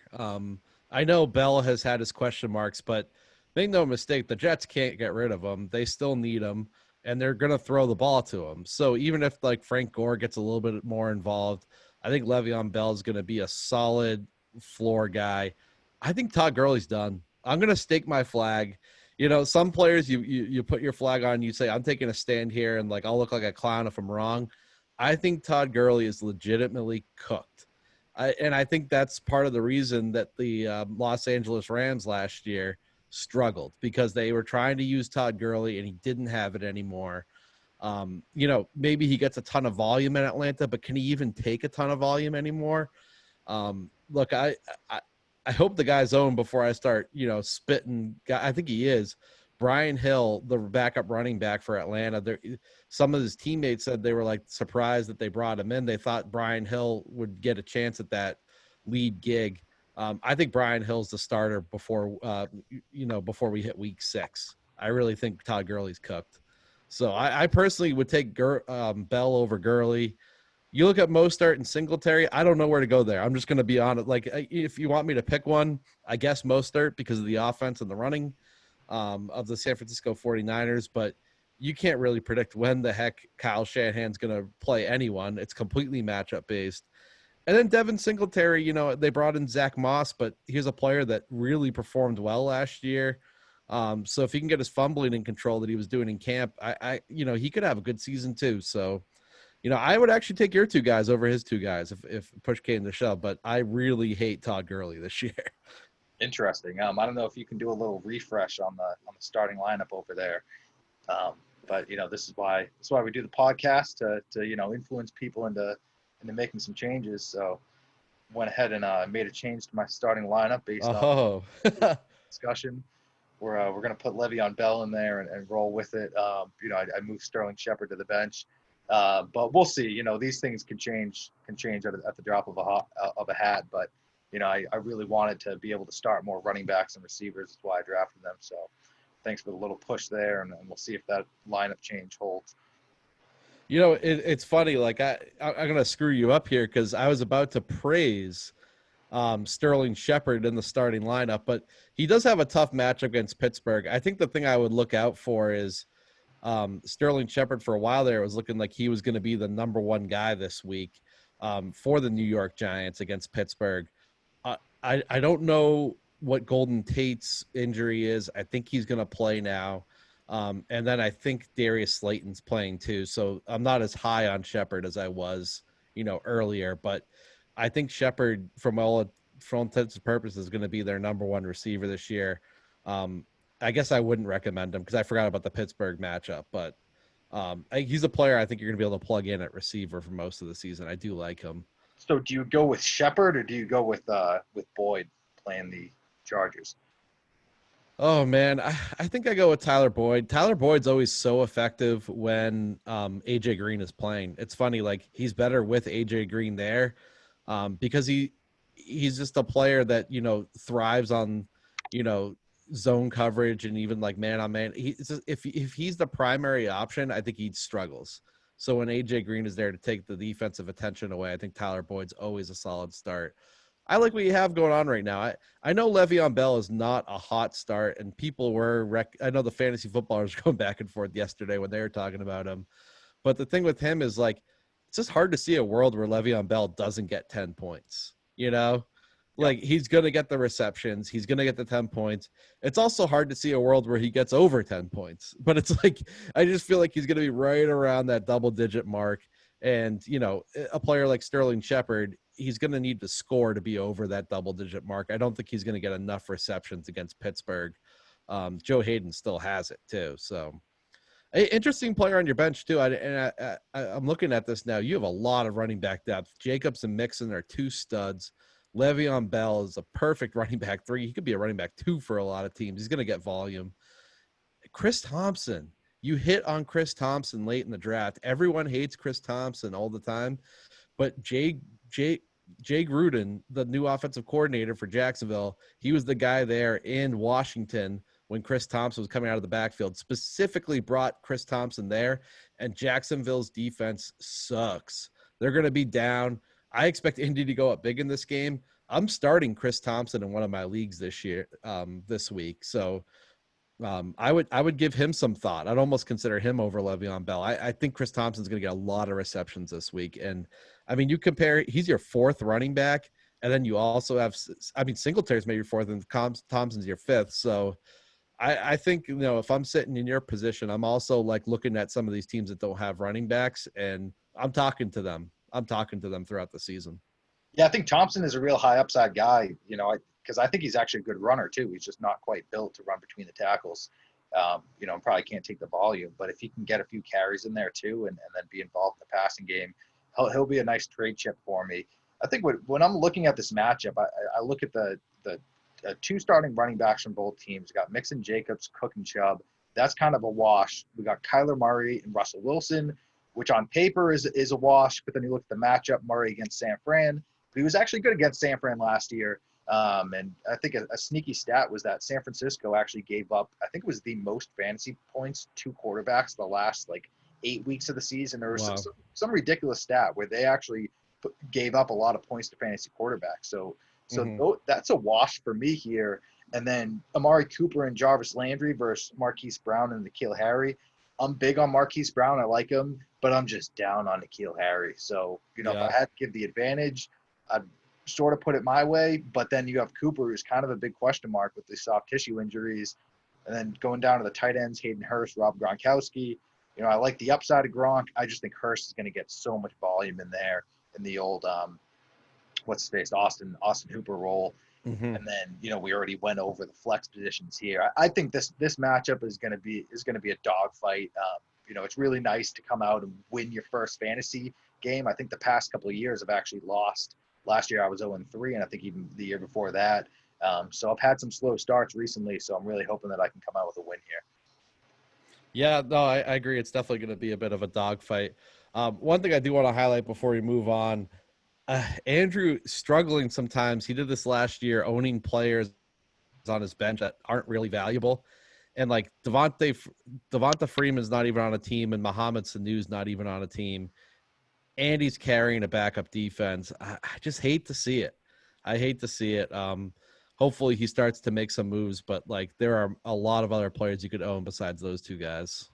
I know Bell has had his question marks, but make no mistake, the Jets can't get rid of him. They still need him, and they're gonna throw the ball to him. So even if like Frank Gore gets a little bit more involved, I think Le'Veon Bell is gonna be a solid floor guy. I think Todd Gurley's done. I'm gonna stake my flag. Some players you put your flag on, you say, I'm taking a stand here, and like I'll look like a clown if I'm wrong. I think Todd Gurley is legitimately cooked. I think that's part of the reason that the Los Angeles Rams last year struggled, because they were trying to use Todd Gurley and he didn't have it anymore. Maybe he gets a ton of volume in Atlanta, but can he even take a ton of volume anymore? Look, I hope the guy's owned before I start, spitting. I think he is. Brian Hill, the backup running back for Atlanta, some of his teammates said they were like surprised that they brought him in. They thought Brian Hill would get a chance at that lead gig. I think Brian Hill's the starter before we hit week 6. I really think Todd Gurley's cooked. So I personally would take Bell over Gurley. You look at Mostert and Singletary, I don't know where to go there. I'm just going to be honest. Like, if you want me to pick one, I guess Mostert because of the offense and the running of the San Francisco 49ers, but you can't really predict when the heck Kyle Shanahan's going to play anyone. It's completely matchup based. And then Devin Singletary, they brought in Zach Moss, but he's a player that really performed well last year. So if he can get his fumbling in control that he was doing in camp, he could have a good season too. So, I would actually take your 2 guys over his 2 guys if push came to shove, but I really hate Todd Gurley this year. Interesting. I don't know if you can do a little refresh on the starting lineup over there. But this is why we do the podcast to influence people into making some changes. So went ahead and made a change to my starting lineup based on discussion. We're going to put Le'Veon Bell in there and roll with it. I moved Sterling Shepard to the bench. But we'll see. These things can change at the drop of a hat. But I really wanted to be able to start more running backs and receivers. That's why I drafted them. So thanks for the little push there, and we'll see if that lineup change holds. It's funny. Like I'm going to screw you up here because I was about to praise Sterling Shepard in the starting lineup, but he does have a tough matchup against Pittsburgh. I think the thing I would look out for is Sterling Shepard. For a while there, it was looking like he was going to be the number 1 guy this week for the New York Giants against Pittsburgh. I don't know what Golden Tate's injury is. I think he's going to play now. And then I think Darius Slayton's playing too. So I'm not as high on Shepard as I was, earlier. But I think Shepard, from all intents and purposes, is going to be their number 1 receiver this year. I guess I wouldn't recommend him because I forgot about the Pittsburgh matchup. But he's a player I think you're going to be able to plug in at receiver for most of the season. I do like him. So do you go with Shepard or do you go with Boyd playing the Chargers? Oh, man, I think I go with Tyler Boyd. Tyler Boyd's always so effective when A.J. Green is playing. It's funny, like, he's better with A.J. Green there because he's just a player that, thrives on, zone coverage and even, like, man-on-man. If he's the primary option, I think he struggles So when AJ Green is there to take the defensive attention away, I think Tyler Boyd's always a solid start. I like what you have going on right now. I know Le'Veon Bell is not a hot start, and people were I know the fantasy footballers were going back and forth yesterday when they were talking about him. But the thing with him is, like, it's just hard to see a world where Le'Veon Bell doesn't get 10 points, you know? Like, he's going to get the receptions. He's going to get the 10 points. It's also hard to see a world where he gets over 10 points. But it's like, I just feel like he's going to be right around that double-digit mark. And, you know, a player like Sterling Shepard, he's going to need to score to be over that double-digit mark. I don't think he's going to get enough receptions against Pittsburgh. Joe Hayden still has it, too. So, interesting player on your bench, too. I'm looking at this now. You have a lot of running back depth. Jacobs and Mixon are two studs. Le'Veon Bell is a perfect running back 3. He could be a running back 2 for a lot of teams. He's going to get volume. Chris Thompson. You hit on Chris Thompson late in the draft. Everyone hates Chris Thompson all the time. But Jay Gruden, the new offensive coordinator for Jacksonville, he was the guy there in Washington when Chris Thompson was coming out of the backfield, specifically brought Chris Thompson there, and Jacksonville's defense sucks. They're going to be down. I expect Indy to go up big in this game. I'm starting Chris Thompson in one of my leagues this week. So I would give him some thought. I'd almost consider him over Le'Veon Bell. I think Chris Thompson's going to get a lot of receptions this week. And, I mean, you compare – he's your 4th running back, and then you also have – I mean, Singletary's maybe your 4th, and Thompson's your 5th. So I think, you know, if I'm sitting in your position, I'm also, like, looking at some of these teams that don't have running backs, and I'm talking to them. Throughout the season. Yeah, I think Thompson is a real high upside guy, you know, because I think he's actually a good runner too. He's just not quite built to run between the tackles, you know, and probably can't take the volume. But if he can get a few carries in there too and then be involved in the passing game, he'll be a nice trade chip for me. I think when I'm looking at this matchup, I look at the 2 starting running backs from both teams. We got Mixon, Jacobs, Cook, and Chubb. That's kind of a wash. We got Kyler Murray and Russell Wilson, which on paper is a wash, but then you look at the matchup, Murray against San Fran. But he was actually good against San Fran last year. And I think a sneaky stat was that San Francisco actually gave up, I think it was the most fantasy points to quarterbacks the last, 8 weeks of the season. There was some ridiculous stat where they actually gave up a lot of points to fantasy quarterbacks. So that's a wash for me here. And then Amari Cooper and Jarvis Landry versus Marquise Brown and N'Keal Harry. I'm big on Marquise Brown. I like him, but I'm just down on N'Keal Harry. So, you know, if I had to give the advantage, I'd sort of put it my way. But then you have Cooper, who's kind of a big question mark with the soft tissue injuries. And then going down to the tight ends, Hayden Hurst, Rob Gronkowski. You know, I like the upside of Gronk. I just think Hurst is going to get so much volume in there in the old, Austin Hooper role. Mm-hmm. And then, you know, we already went over the flex positions here. I think this matchup is going to be a dogfight. You know, it's really nice to come out and win your first fantasy game. I think the past couple of years I've actually lost. Last year I was 0-3, and I think even the year before that. So I've had some slow starts recently, so I'm really hoping that I can come out with a win here. Yeah, no, I agree. It's definitely going to be a bit of a dogfight. One thing I do want to highlight before we move on, Andrew struggling sometimes. He did this last year, owning players on his bench that aren't really valuable. And like Devonta Freeman's not even on a team, and Mohamed Sanu's not even on a team. And he's carrying a backup defense. I just hate to see it. I hate to see it. Hopefully he starts to make some moves, but like there are a lot of other players you could own besides those two guys.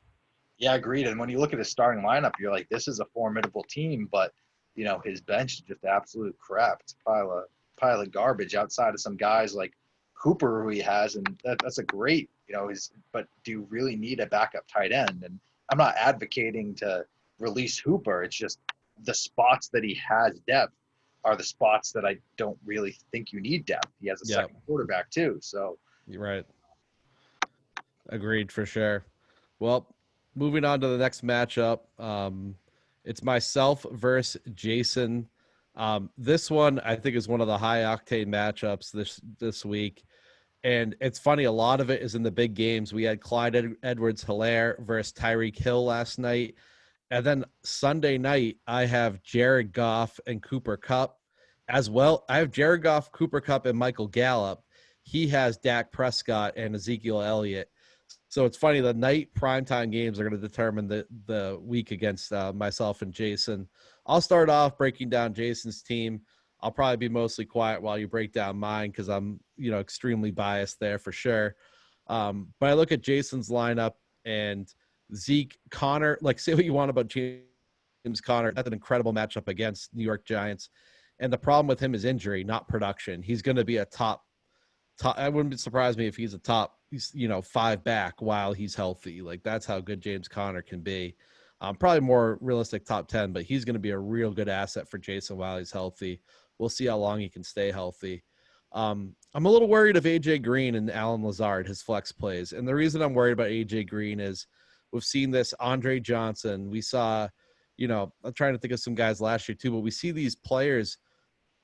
Yeah, agreed. And when you look at his starting lineup, you're like, this is a formidable team, but you know, his bench is just absolute crap. It's a pile of garbage outside of some guys like Hooper who he has, and that's a great, you know, but do you really need a backup tight end? And I'm not advocating to release Hooper. It's just the spots that he has depth are the spots that I don't really think you need depth. He has a second quarterback too. So you're right. Agreed for sure. Well, moving on to the next matchup. It's myself versus Jason. This one I think is one of the high octane matchups this week. And it's funny, a lot of it is in the big games. We had Clyde Edwards-Helaire versus Tyreek Hill last night. And then Sunday night, I have Jared Goff and Cooper Kupp as well. I have Jared Goff, Cooper Kupp, and Michael Gallup. He has Dak Prescott and Ezekiel Elliott. So it's funny, the night primetime games are going to determine the week against myself and Jason. I'll start off breaking down Jason's team. I'll probably be mostly quiet while you break down mine because I'm, extremely biased there for sure. But I look at Jason's lineup and Zeke, Connor, like say what you want about James Conner. That's an incredible matchup against New York Giants. And the problem with him is injury, not production. He's going to be a top. I wouldn't surprise me if he's a top, 5 back while he's healthy. Like that's how good James Conner can be. Probably more realistic top 10, but he's going to be a real good asset for Jason while he's healthy. We'll see how long he can stay healthy. I'm a little worried of AJ Green and Alan Lazard, his flex plays. And the reason I'm worried about AJ Green is we've seen this Andre Johnson. We saw, I'm trying to think of some guys last year too, but we see these players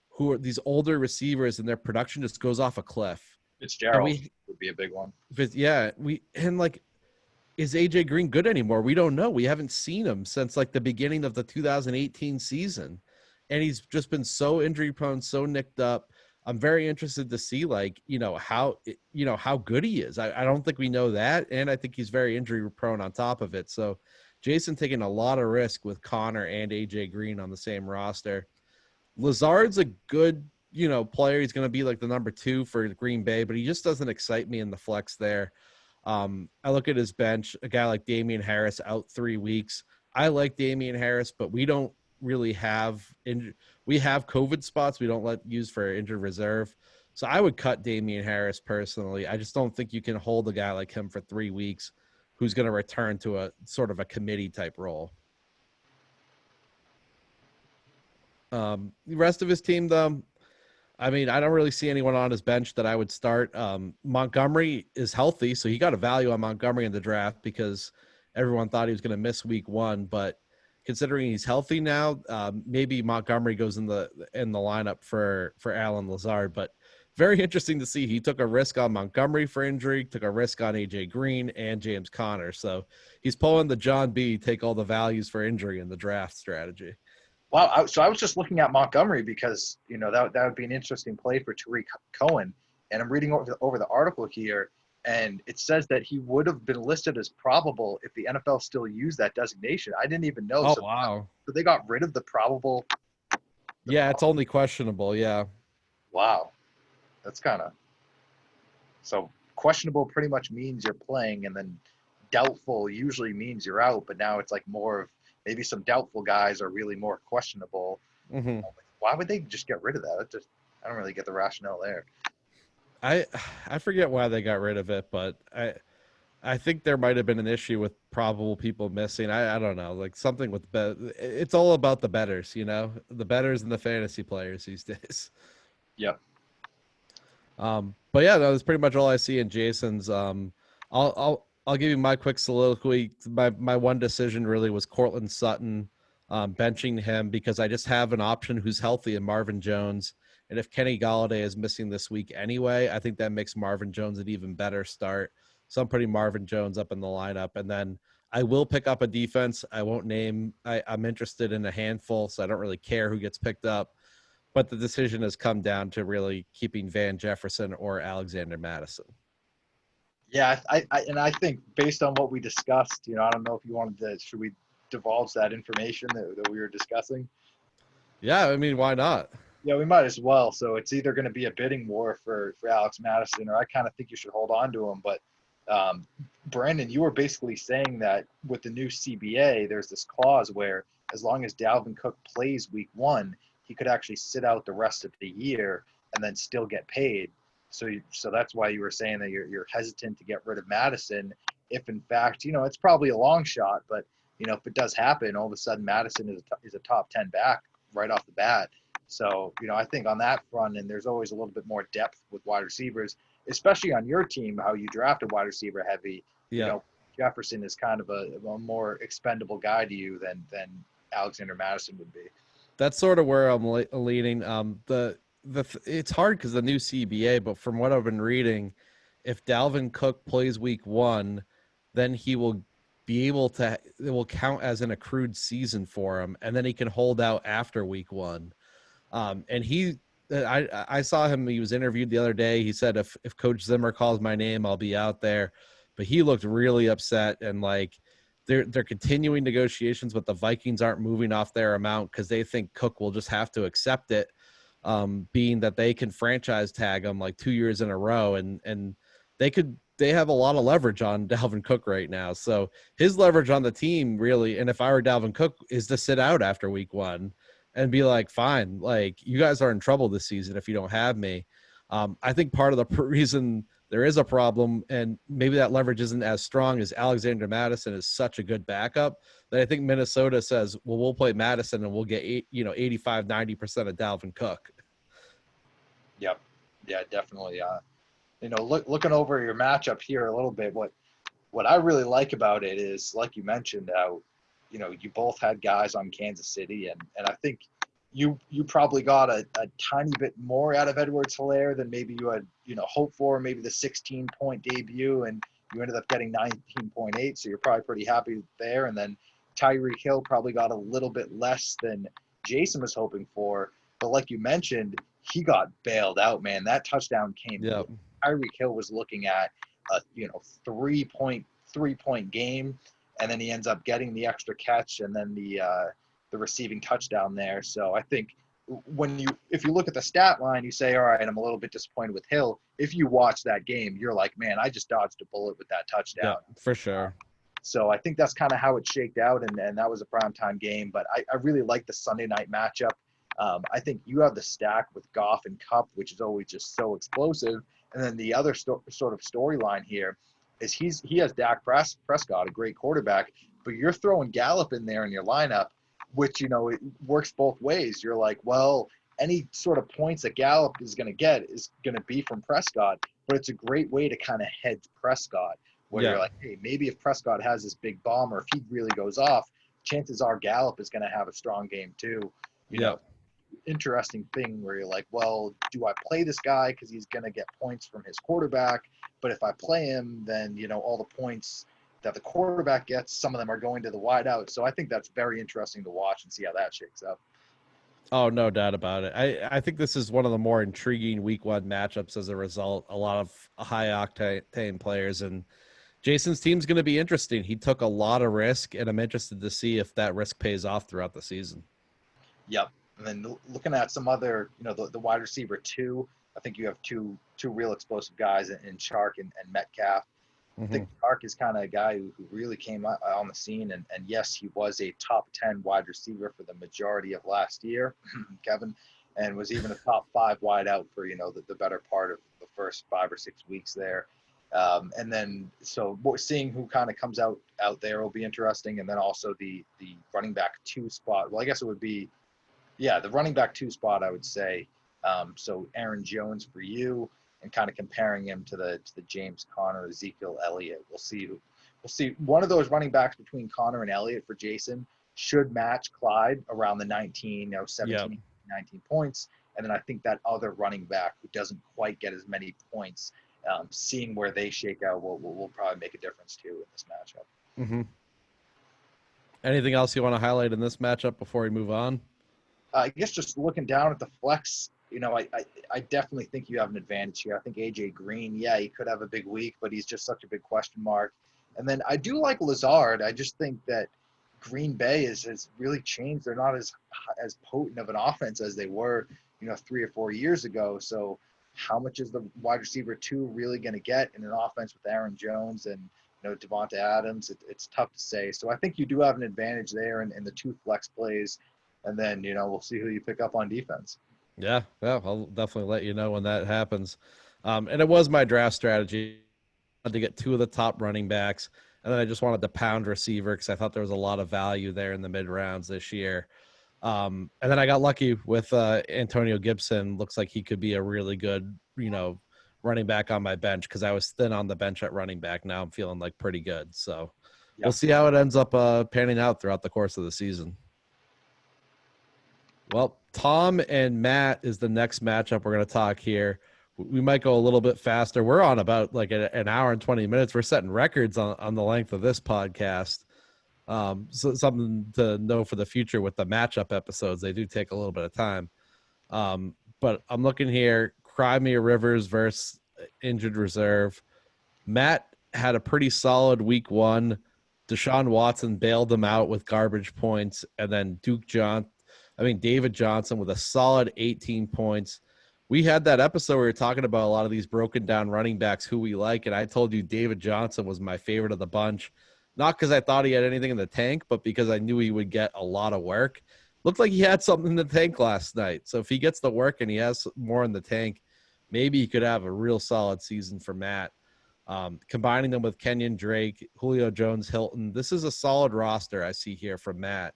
who are these older receivers and their production just goes off a cliff. Fitzgerald would be a big one. Yeah. Is AJ Green good anymore? We don't know. We haven't seen him since like the beginning of the 2018 season. And he's just been so injury prone, so nicked up. I'm very interested to see how good he is. I don't think we know that. And I think he's very injury prone on top of it. So Jason taking a lot of risk with Connor and AJ Green on the same roster. Lazard's a good, player. He's going to be like the number 2 for Green Bay, but he just doesn't excite me in the flex there. I look at his bench, a guy like Damian Harris out 3 weeks. I like Damian Harris, but we don't really have we have COVID spots we don't use for injured reserve. So I would cut Damian Harris personally. I just don't think you can hold a guy like him for 3 weeks who's going to return to a sort of a committee type role. The rest of his team, though, I don't really see anyone on his bench that I would start. Montgomery is healthy, so he got a value on Montgomery in the draft because everyone thought he was going to miss week 1. But considering he's healthy now, maybe Montgomery goes in the lineup for Alan Lazard. But very interesting to see. He took a risk on Montgomery for injury, took a risk on AJ Green and James Conner. So he's pulling the John B. take all the values for injury in the draft strategy. Wow. So I was just looking at Montgomery because, that would be an interesting play for Tariq Cohen. And I'm reading over the article here, and it says that he would have been listed as probable if the NFL still used that designation. I didn't even know. Oh, wow. So they got rid of the probable. It's only questionable. Yeah. Wow. That's kind of. So questionable pretty much means you're playing, and then doubtful usually means you're out. But now it's like more of, maybe some doubtful guys are really more questionable. Mm-hmm. Why would they just get rid of that? I don't really get the rationale there. I forget why they got rid of it, but I think there might have been an issue with probable people missing. I don't know, like something with it's all about the bettors, the bettors and the fantasy players these days. Yep. But yeah, that was pretty much all I see in Jason's. I'll give you my quick soliloquy. My one decision really was Cortland Sutton, benching him because I just have an option who's healthy in Marvin Jones. And if Kenny Golladay is missing this week anyway, I think that makes Marvin Jones an even better start. So I'm putting Marvin Jones up in the lineup. And then I will pick up a defense. I won't name. I'm interested in a handful, so I don't really care who gets picked up. But the decision has come down to really keeping Van Jefferson or Alexander Madison. Yeah, I think based on what we discussed, I don't know if you wanted to, should we divulge that information that we were discussing? Yeah, why not? Yeah, we might as well. So it's either going to be a bidding war for Alex Madison, or I kind of think you should hold on to him. But Brandon, you were basically saying that with the new CBA, there's this clause where as long as Dalvin Cook plays week 1, he could actually sit out the rest of the year and then still get paid. So that's why you were saying that you're hesitant to get rid of Madison. If in fact, it's probably a long shot, but if it does happen, all of a sudden Madison is a top 10 back right off the bat. So I think on that front, and there's always a little bit more depth with wide receivers, especially on your team, how you drafted wide receiver heavy. Yeah. Jefferson is kind of a more expendable guy to you than Alexander Madison would be. That's sort of where I'm leaning. It's hard because the new CBA, but from what I've been reading, if Dalvin Cook plays week 1, then he will be able to, it will count as an accrued season for him, and then he can hold out after week 1. And I saw him, he was interviewed the other day. He said, if Coach Zimmer calls my name, I'll be out there. but he looked really upset, and like they're continuing negotiations, but the Vikings aren't moving off their amount because they think Cook will just have to accept it, being that they can franchise tag him like 2 years in a row, and they have a lot of leverage on Dalvin Cook right now. So his leverage on the team really, and if I were Dalvin Cook, is to sit out after week 1 and be like, fine, like you guys are in trouble this season if you don't have me. I think part of the reason there is a problem, and maybe that leverage isn't as strong as Alexander Madison is such a good backup that I think Minnesota says, well, we'll play Madison and we'll get 85, 90% of Dalvin Cook. Yep. Yeah, definitely. Looking over your matchup here a little bit, what I really like about it is, like you mentioned, how, you both had guys on Kansas City, and I think you probably got a tiny bit more out of Edwards-Helaire than maybe you had, hoped for, maybe the 16-point debut, and you ended up getting 19.8, so you're probably pretty happy there. And then Tyreek Hill probably got a little bit less than Jason was hoping for, but like you mentioned, he got bailed out, man. That touchdown came. Yep. Tyreek Hill was looking at a 3-point game, and then he ends up getting the extra catch and then the receiving touchdown there. So I think if you look at the stat line, you say, all right, I'm a little bit disappointed with Hill. If you watch that game, you're like, man, I just dodged a bullet with that touchdown. Yeah, for sure. So I think that's kind of how it shaked out, and that was a primetime game. But I really like the Sunday night matchup. I think you have the stack with Goff and Kupp, which is always just so explosive. And then the other sort of storyline here is he has Dak Prescott, a great quarterback, but you're throwing Gallup in there in your lineup, which, it works both ways. You're like, well, any sort of points that Gallup is going to get is going to be from Prescott, but it's a great way to kind of hedge Prescott, where you're like, hey, maybe if Prescott has this big bomb, or if he really goes off, chances are Gallup is going to have a strong game too. You know, interesting thing where you're like, well, do I play this guy because he's going to get points from his quarterback? But if I play him, then, all the points that the quarterback gets, some of them are going to the wide out. So I think that's very interesting to watch and see how that shakes up. Oh, no doubt about it. I think this is one of the more intriguing week 1 matchups as a result. A lot of high octane players, and Jason's team's going to be interesting. He took a lot of risk, and I'm interested to see if that risk pays off throughout the season. Yep. And then looking at some other, the wide receiver 2, I think you have two real explosive guys in Chark and Metcalf. I think Chark is kind of a guy who really came on the scene, and yes, he was a top 10 wide receiver for the majority of last year, Kevin, and was even a top 5 wide out for, the better part of the first 5 or 6 weeks there. And then, so seeing who kind of comes out there will be interesting. And then also the running back 2 spot. Well, I guess it would be, the running back 2 spot, I would say. So Aaron Jones for you, and kind of comparing him to the James Conner, Ezekiel Elliott. We'll see one of those running backs between Conner and Elliott for Jason should match Clyde around the 17, 19 points. And then I think that other running back who doesn't quite get as many points, seeing where they shake out will probably make a difference too in this matchup. Mm-hmm. Anything else you want to highlight in this matchup before we move on? I guess just looking down at the flex, I definitely think you have an advantage here. I think AJ Green, he could have a big week, but he's just such a big question mark. And then I do like Lazard. I just think that Green Bay has really changed. They're not as potent of an offense as they were, 3 or 4 years ago. So how much is the wide receiver 2 really going to get in an offense with Aaron Jones and Devonta Adams? It's tough to say. So I think you do have an advantage there in the 2 flex plays. And then, we'll see who you pick up on defense. Yeah, I'll definitely let you know when that happens. And it was my draft strategy to get 2 of the top running backs, and then I just wanted to pound receiver because I thought there was a lot of value there in the mid rounds this year. And then I got lucky with Antonio Gibson. Looks like he could be a really good, running back on my bench because I was thin on the bench at running back. Now I'm feeling like pretty good. So we'll see how it ends up panning out throughout the course of the season. Well, Tom and Matt is the next matchup we're going to talk here. We might go a little bit faster. We're on about like an hour and 20 minutes. We're setting records on the length of this podcast. So something to know for the future with the matchup episodes. They do take a little bit of time. But I'm looking here, Cry Me a Rivers versus Injured Reserve. Matt had a pretty solid week one. Deshaun Watson bailed them out with garbage points, and then David Johnson with a solid 18 points. We had that episode where we were talking about a lot of these broken down running backs who we like, and I told you David Johnson was my favorite of the bunch. Not because I thought he had anything in the tank, but because I knew he would get a lot of work. Looked like he had something in the tank last night. So if he gets the work and he has more in the tank, maybe he could have a real solid season for Matt. Combining them with Kenyon Drake, Julio Jones, Hilton. This is a solid roster I see here from Matt.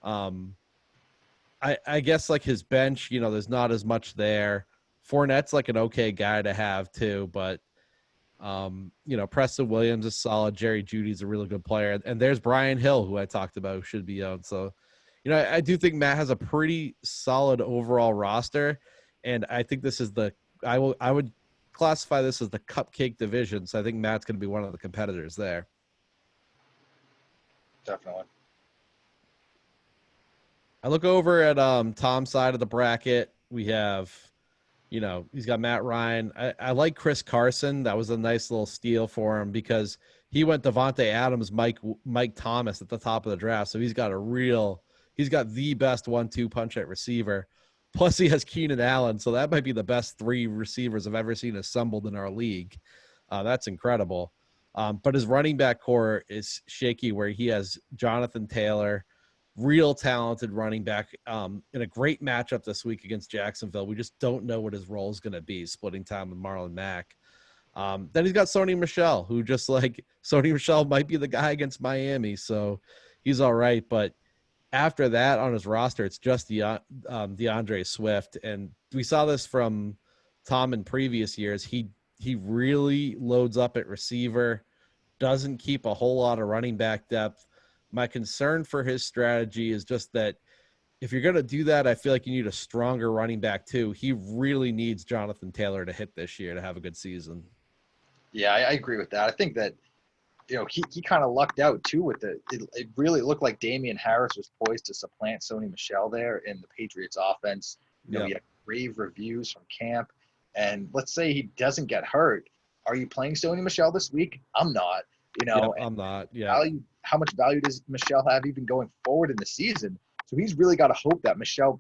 I guess like his bench, there's not as much there. Fournette's like an okay guy to have too, but Preston Williams is solid. Jerry Judy's a really good player. And there's Brian Hill, who I talked about, who should be owned. So, I do think Matt has a pretty solid overall roster. And I think this is I would classify this as the cupcake division. So I think Matt's going to be one of the competitors there. Definitely. I look over at Tom's side of the bracket. We have, he's got Matt Ryan. I like Chris Carson. That was a nice little steal for him because he went Devontae Adams, Mike Thomas at the top of the draft. So he's got the best 1-2 punch at receiver. Plus he has Keenan Allen. So that might be the best 3 receivers I've ever seen assembled in our league. That's incredible. But his running back core is shaky where he has Jonathan Taylor, real talented running back in a great matchup this week against Jacksonville. We just don't know what his role is going to be, splitting time with Marlon Mack. Then he's got Sony Michel, who just like Sony Michel might be the guy against Miami. So he's all right. But after that on his roster, it's just DeAndre Swift. And we saw this from Tom in previous years. He really loads up at receiver, doesn't keep a whole lot of running back depth. My concern for his strategy is just that if you're going to do that, I feel like you need a stronger running back too. He really needs Jonathan Taylor to hit this year to have a good season. Yeah, I agree with that. I think that, he kind of lucked out too with it really looked like Damian Harris was poised to supplant Sony Michel there in the Patriots offense. He had rave reviews from camp. And let's say he doesn't get hurt. Are you playing Sony Michel this week? I'm not. I'm not. Yeah. How much value does Michel have even going forward in the season? So he's really got to hope that Michel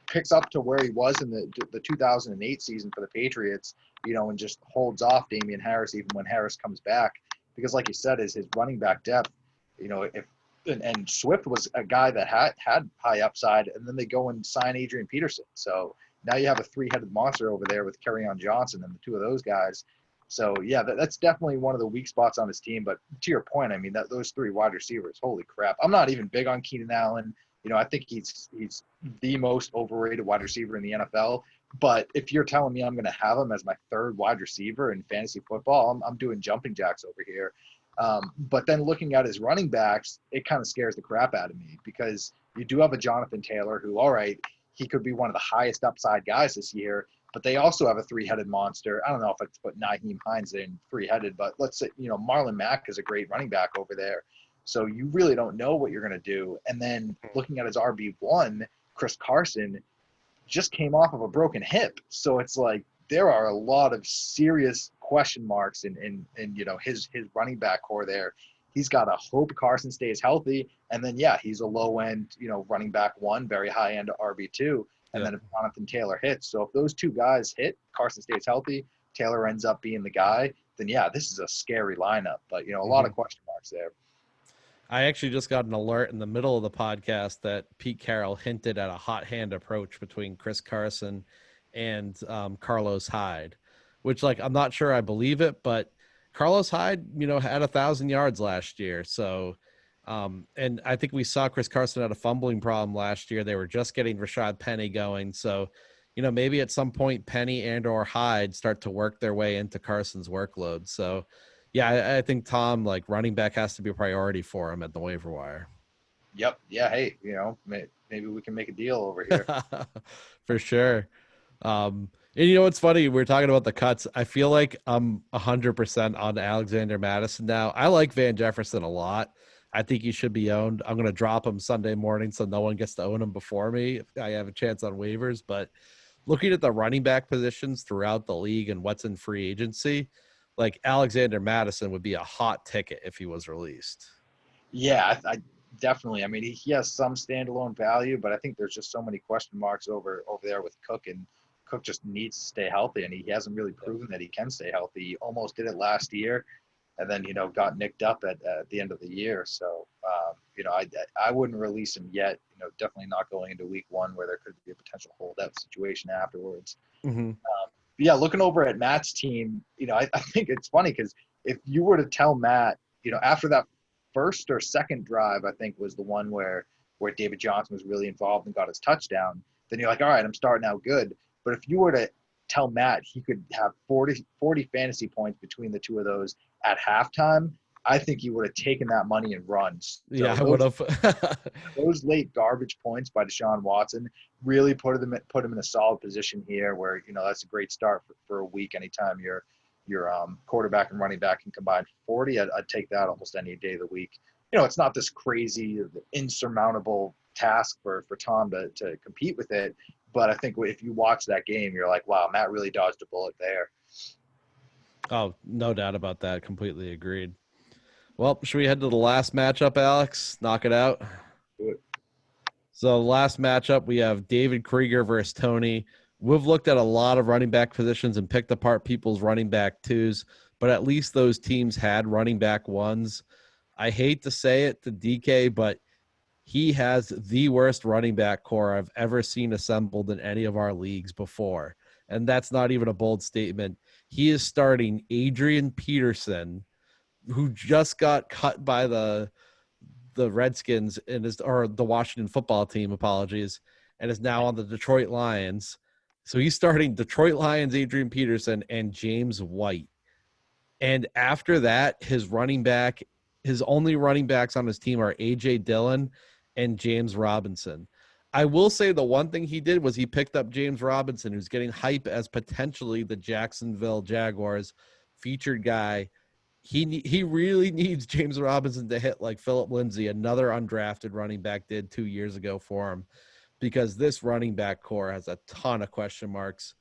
picks up to where he was in the 2008 season for the Patriots, and just holds off Damian Harris even when Harris comes back. Because like you said, is his running back depth, and Swift was a guy that had high upside, and then they go and sign Adrian Peterson. So now you have a 3-headed monster over there with Kerryon Johnson and the 2 of those guys. So, yeah, that's definitely one of the weak spots on his team. But to your point, I mean, those 3 wide receivers, holy crap. I'm not even big on Keenan Allen. I think he's the most overrated wide receiver in the NFL. But if you're telling me I'm going to have him as my 3rd wide receiver in fantasy football, I'm doing jumping jacks over here. But then looking at his running backs, it kind of scares the crap out of me because you do have a Jonathan Taylor who, all right, he could be one of the highest upside guys this year. But they also have a 3-headed monster. I don't know if I could put Nyheim Hines in 3-headed, but let's say, Marlon Mack is a great running back over there. So you really don't know what you're going to do. And then looking at his RB1, Chris Carson just came off of a broken hip. So it's like there are a lot of serious question marks in his running back core there. He's got to hope Carson stays healthy. And then, he's a low-end, running back 1, very high-end RB2. And then if Jonathan Taylor hits. So if those 2 guys hit, Carson stays healthy, Taylor ends up being the guy, then this is a scary lineup. But, a lot of question marks there. I actually just got an alert in the middle of the podcast that Pete Carroll hinted at a hot hand approach between Chris Carson and Carlos Hyde, which I'm not sure I believe it, but Carlos Hyde, had 1,000 yards last year. So, and I think we saw Chris Carson had a fumbling problem last year. They were just getting Rashad Penny going. So, maybe at some point Penny and or Hyde start to work their way into Carson's workload. So, yeah, I think Tom, running back has to be a priority for him at the waiver wire. Yep. Yeah. Hey, maybe we can make a deal over here. For sure. And what's funny? We're talking about the cuts. I feel like I'm 100% on Alexander Madison now. I like Van Jefferson a lot. I think he should be owned. I'm going to drop him Sunday morning so no one gets to own him before me if I have a chance on waivers. But looking at the running back positions throughout the league and what's in free agency, like Alexander Madison would be a hot ticket if he was released. Yeah, I definitely. I mean, he has some standalone value, but I think there's just so many question marks over there with Cook, and Cook just needs to stay healthy, and he hasn't really proven that he can stay healthy. He almost did it last year, and then got nicked up at the end of the year. So I wouldn't release him yet. Definitely not going into week one where there could be a potential holdout situation afterwards. Mm-hmm. But yeah, looking over at Matt's team, I think it's funny because if you were to tell Matt, after that first or second drive, I think was the one where David Johnson was really involved and got his touchdown, then you're like, all right, I'm starting out good. But if you were to tell Matt he could have 40 fantasy points between the two of those at halftime, I think he would have taken that money and run. So Yeah, I would have. those late garbage points by Deshaun Watson really put him in a solid position here where, that's a great start for a week. Anytime your quarterback and running back can combine for 40, I'd take that almost any day of the week. It's not this crazy, insurmountable task for Tom to compete with it. But I think if you watch that game, you're like, wow, Matt really dodged a bullet there. Oh, no doubt about that. Completely agreed. Well, should we head to the last matchup, Alex? Knock it out. Do it. So the last matchup, we have David Krieger versus Tony. We've looked at a lot of running back positions and picked apart people's running back twos, but at least those teams had running back ones. I hate to say it to DK, but he has the worst running back core I've ever seen assembled in any of our leagues before. And that's not even a bold statement. He is starting Adrian Peterson, who just got cut by the Redskins or the Washington football team, apologies, and is now on the Detroit Lions. So he's starting Detroit Lions, Adrian Peterson, and James White. And after that, his only running backs on his team are A.J. Dillon and James Robinson. I will say the one thing he did was he picked up James Robinson, who's getting hype as potentially the Jacksonville Jaguars featured guy. He really needs James Robinson to hit like Philip Lindsay, another undrafted running back, did 2 years ago for him, because this running back core has a ton of question marks.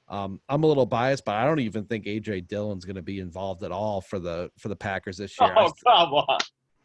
I'm a little biased, but I don't even think A.J. Dillon's going to be involved at all for the Packers this year. Oh, come on.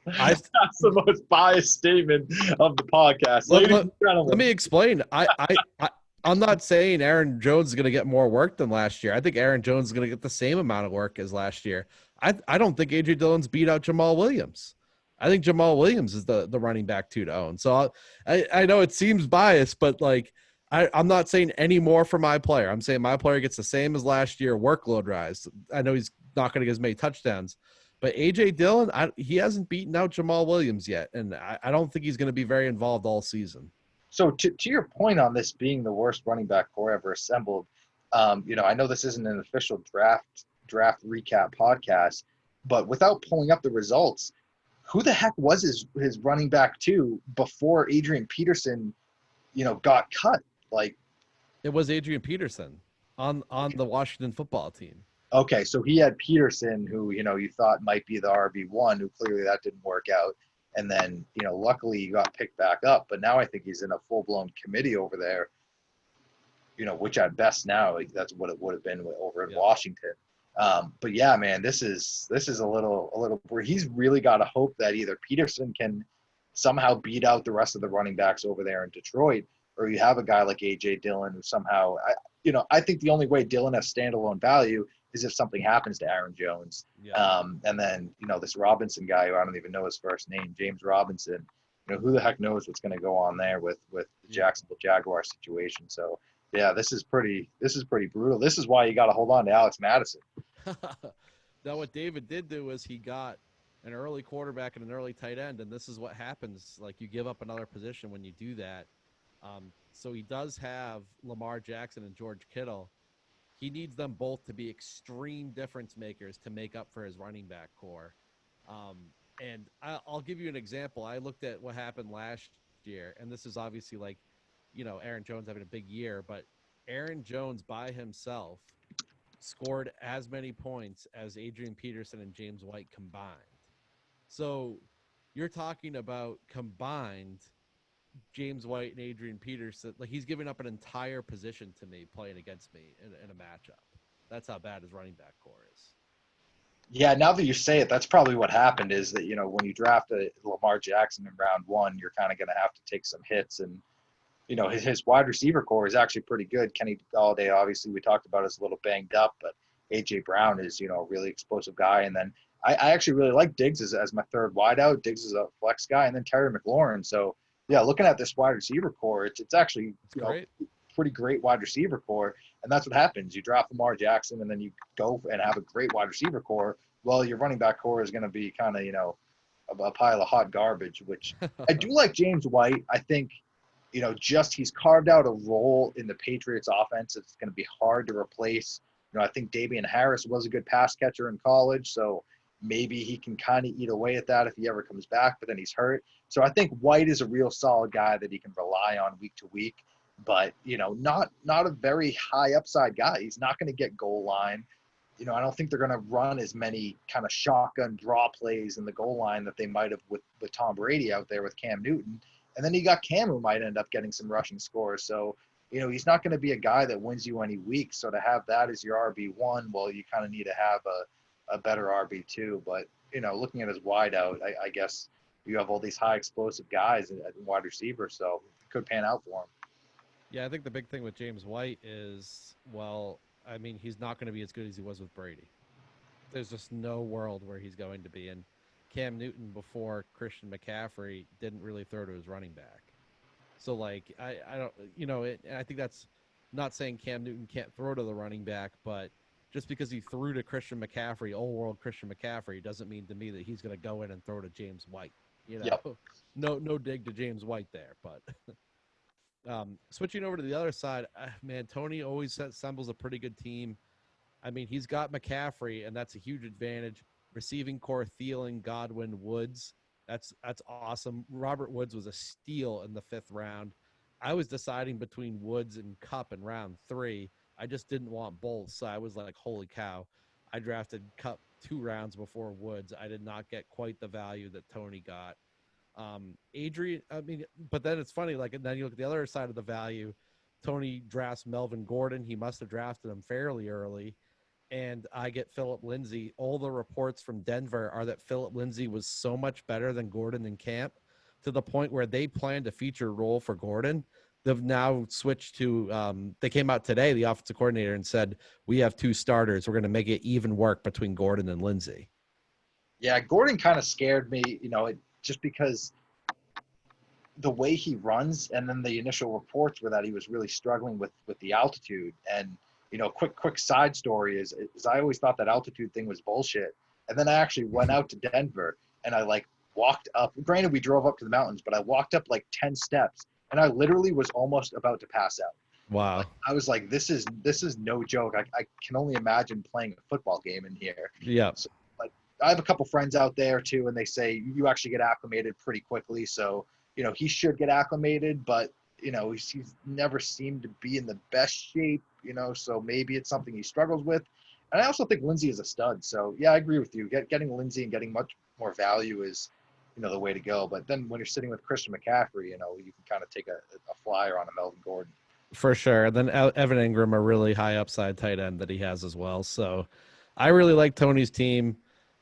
That's the most biased statement of the podcast. Ladies and gentlemen. Let me explain. I'm not saying Aaron Jones is going to get more work than last year. I think Aaron Jones is going to get the same amount of work as last year. I don't think A.J. Dillon's beat out Jamal Williams. I think Jamal Williams is the running back two to own. So I know it seems biased, but like I'm not saying any more for my player. I'm saying my player gets the same as last year, workload rise. I know he's not going to get as many touchdowns, but A.J. Dillon, he hasn't beaten out Jamal Williams yet, and I don't think he's going to be very involved all season. So to your point on this being the worst running back core ever assembled, I know this isn't an official draft recap podcast, but without pulling up the results, who the heck was his running back two before Adrian Peterson, got cut? Like, it was Adrian Peterson on the Washington football team. Okay, so he had Peterson, who you thought might be the RB1, who clearly that didn't work out, and then luckily he got picked back up. But now I think he's in a full-blown committee over there. Which at best now that's what it would have been over in Washington. But yeah, man, this is a little where he's really got to hope that either Peterson can somehow beat out the rest of the running backs over there in Detroit, or you have a guy like A.J. Dillon who somehow, I think the only way Dillon has standalone value is if something happens to Aaron Jones. Yeah. And then, this Robinson guy who I don't even know his first name, James Robinson, who the heck knows what's going to go on there with the Jacksonville Jaguar situation. So yeah, this is pretty brutal. This is why you got to hold on to Alex Madison. Now, what David did do is he got an early quarterback and an early tight end, and this is what happens. Like, you give up another position when you do that. So he does have Lamar Jackson and George Kittle. He needs them both to be extreme difference makers to make up for his running back core. And I'll give you an example. I looked at what happened last year, and this is obviously like, Aaron Jones having a big year, but Aaron Jones by himself scored as many points as Adrian Peterson and James White combined. So you're talking about combined James White and Adrian Peterson. Like, he's giving up an entire position to me playing against me in a matchup. That's how bad his running back core is. Yeah, now that you say it, that's probably what happened is that, when you draft a Lamar Jackson in round one, you're kind of going to have to take some hits. And, his wide receiver core is actually pretty good. Kenny Galladay, obviously, we talked about, is a little banged up, but A.J. Brown is, a really explosive guy. And then I actually really like Diggs as my third wideout. Diggs is a flex guy, and then Terry McLaurin. So, yeah, looking at this wide receiver core, it's actually, It's great. pretty great wide receiver core. And that's what happens. You draft Lamar Jackson, and then you go and have a great wide receiver core. Well, your running back core is going to be kind of, a pile of hot garbage, which I do like James White. I think, just he's carved out a role in the Patriots offense. It's going to be hard to replace. I think Damian Harris was a good pass catcher in college, so maybe he can kind of eat away at that if he ever comes back, but then he's hurt. So I think White is a real solid guy that he can rely on week to week, but, not a very high upside guy. He's not going to get goal line. I don't think they're going to run as many kind of shotgun draw plays in the goal line that they might have with Tom Brady out there with Cam Newton. And then you got Cam, who might end up getting some rushing scores. So, he's not going to be a guy that wins you any week. So to have that as your RB1, well, you kind of need to have a better RB2. But, looking at his wide out, I guess you have all these high explosive guys at wide receiver. So it could pan out for him. Yeah, I think the big thing with James White is, well, I mean, he's not going to be as good as he was with Brady. There's just no world where he's going to be. And Cam Newton before Christian McCaffrey didn't really throw to his running back. So, like, I don't, I think that's not saying Cam Newton can't throw to the running back, but just because he threw to Christian McCaffrey, old world Christian McCaffrey, doesn't mean to me that he's going to go in and throw to James White. Yep. No dig to James White there, but switching over to the other side, man, Tony always assembles a pretty good team. I mean, he's got McCaffrey, and that's a huge advantage. Receiving core, Thielen, Godwin, Woods. That's awesome. Robert Woods was a steal in the 5th round. I was deciding between Woods and Kupp in round 3. I just didn't want both, so I was like, holy cow. I drafted Kupp 2 rounds before Woods. I did not get quite the value that Tony got. Adrian, I mean, but then it's funny, like, and then you look at the other side of the value. Tony drafts Melvin Gordon. He must have drafted him fairly early. And I get Philip Lindsay. All the reports from Denver are that Philip Lindsay was so much better than Gordon in camp, to the point where they planned a feature role for Gordon. They've now switched to, they came out today, the offensive coordinator, and said, we have 2 starters. We're going to make it even work between Gordon and Lindsay. Yeah, Gordon kind of scared me, just because the way he runs, and then the initial reports were that he was really struggling with the altitude. And, quick side story is I always thought that altitude thing was bullshit. And then I actually went out to Denver and I walked up. Granted, we drove up to the mountains, but I walked up 10 steps and I literally was almost about to pass out. Wow. I was like, this is no joke. I can only imagine playing a football game in here. Yeah. So, I have a couple friends out there too, and they say you actually get acclimated pretty quickly. So, he should get acclimated, but, he's never seemed to be in the best shape, so maybe it's something he struggles with. And I also think Lindsay is a stud. So, yeah, I agree with you. Getting Lindsay and getting much more value is, the way to go. But then when you're sitting with Christian McCaffrey, you can kind of take a flyer on a Melvin Gordon. For sure. And then Evan Ingram, a really high upside tight end that he has as well. So I really like Tony's team.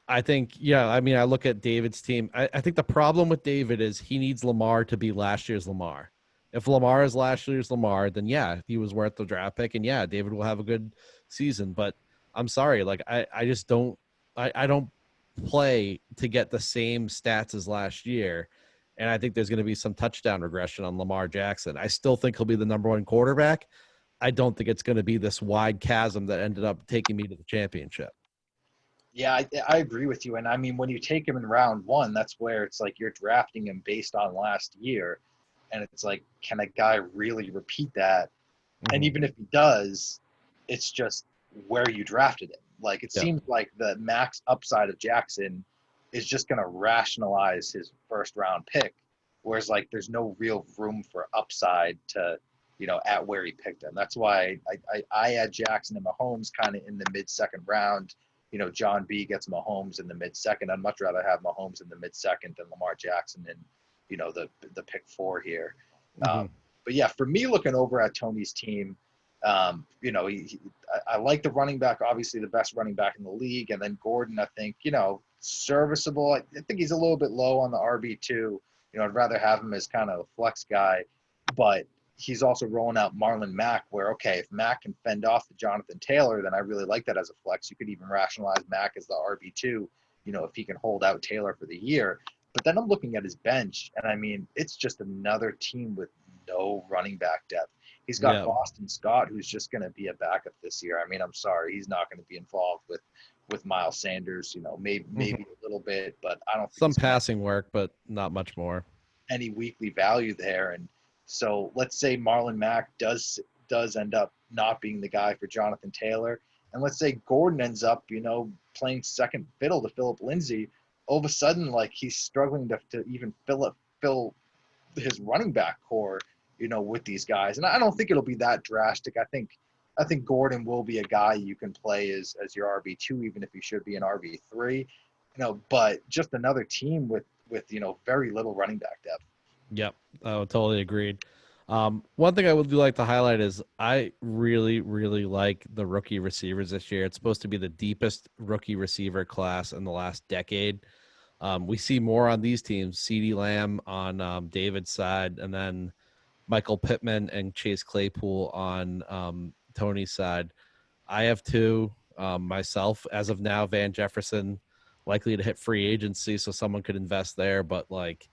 I think, I look at David's team. I think the problem with David is he needs Lamar to be last year's Lamar. If Lamar is last year's Lamar, then he was worth the draft pick. And David will have a good season. But I'm sorry, I just don't, I don't play to get the same stats as last year. And I think there's going to be some touchdown regression on Lamar Jackson. I still think he'll be the number 1 quarterback. I don't think it's going to be this wide chasm that ended up taking me to the championship. Yeah, I agree with you. And I mean, when you take him in round 1, that's where it's like you're drafting him based on last year. And it's like, can a guy really repeat that? Mm-hmm. And even if he does, it's just where you drafted him. It seems like the max upside of Jackson is just going to rationalize his 1st round pick. Whereas there's no real room for upside to, at where he picked him. That's why I had Jackson and Mahomes kind of in the mid-2nd round. John B gets Mahomes in the mid-2nd. I'd much rather have Mahomes in the mid-2nd than Lamar Jackson in, the pick 4 here. Mm-hmm. But yeah, for me, looking over at Tony's team, You know, I like the running back, obviously the best running back in the league. And then Gordon, I think, you know, serviceable. I think he's a little bit low on the RB2. You know, I'd rather have him as kind of a flex guy, but he's also rolling out Marlon Mack, where, okay, if Mack can fend off the Jonathan Taylor, then I really like that as a flex. You could even rationalize Mack as the RB2, you know, if he can hold out Taylor for the year. But then I'm looking at his bench, and I mean, it's just another team with no running back depth. He's got Yeah. Boston Scott, who's just going to be a backup this year. I mean, I'm sorry, he's not going to be involved with Miles Sanders. You know, maybe a little bit, but I don't think Some he's gonna passing work, but not much more. have any weekly value there. And so let's say Marlon Mack does end up not being the guy for Jonathan Taylor, and let's say Gordon ends up, you know, playing second fiddle to Philip Lindsay. All of a sudden, like, he's struggling to even fill his running back core, you know, with these guys. And I don't think it'll be that drastic. I think Gordon will be a guy you can play as your RB2, even if he should be an RB3, you know, but just another team with, you know, very little running back depth. Yep, totally agreed. One thing I would like to highlight is I really, really like the rookie receivers this year. It's supposed to be the deepest rookie receiver class in the last decade. We see more on these teams, CeeDee Lamb on David's side, and then Michael Pittman and Chase Claypool on Tony's side. I have two myself as of now. Van Jefferson likely to hit free agency, so someone could invest there. But like,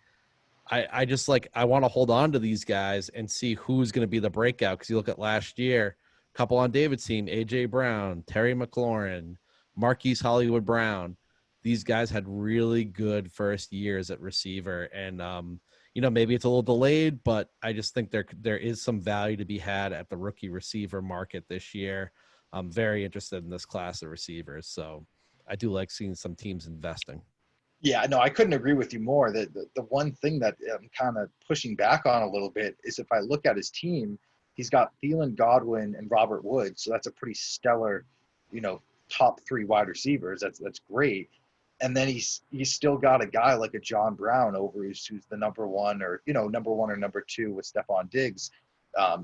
I just like I want to hold on to these guys and see who's going to be the breakout. Because you look at last year, a couple on David's team: AJ Brown, Terry McLaurin, Marquise Hollywood Brown. These guys had really good first years at receiver, and you know, maybe it's a little delayed, but I just think there is some value to be had at the rookie receiver market this year. I'm very interested in this class of receivers, so I do like seeing some teams investing. Yeah, no, I couldn't agree with you more. The one thing that I'm kind of pushing back on a little bit is if I look at his team, he's got Thielen, Godwin, and Robert Woods. So that's a pretty stellar, you know, top three wide receivers. That's great. And then he's still got a guy like a John Brown over who's the number one or, you know, number one or number two with Stephon Diggs,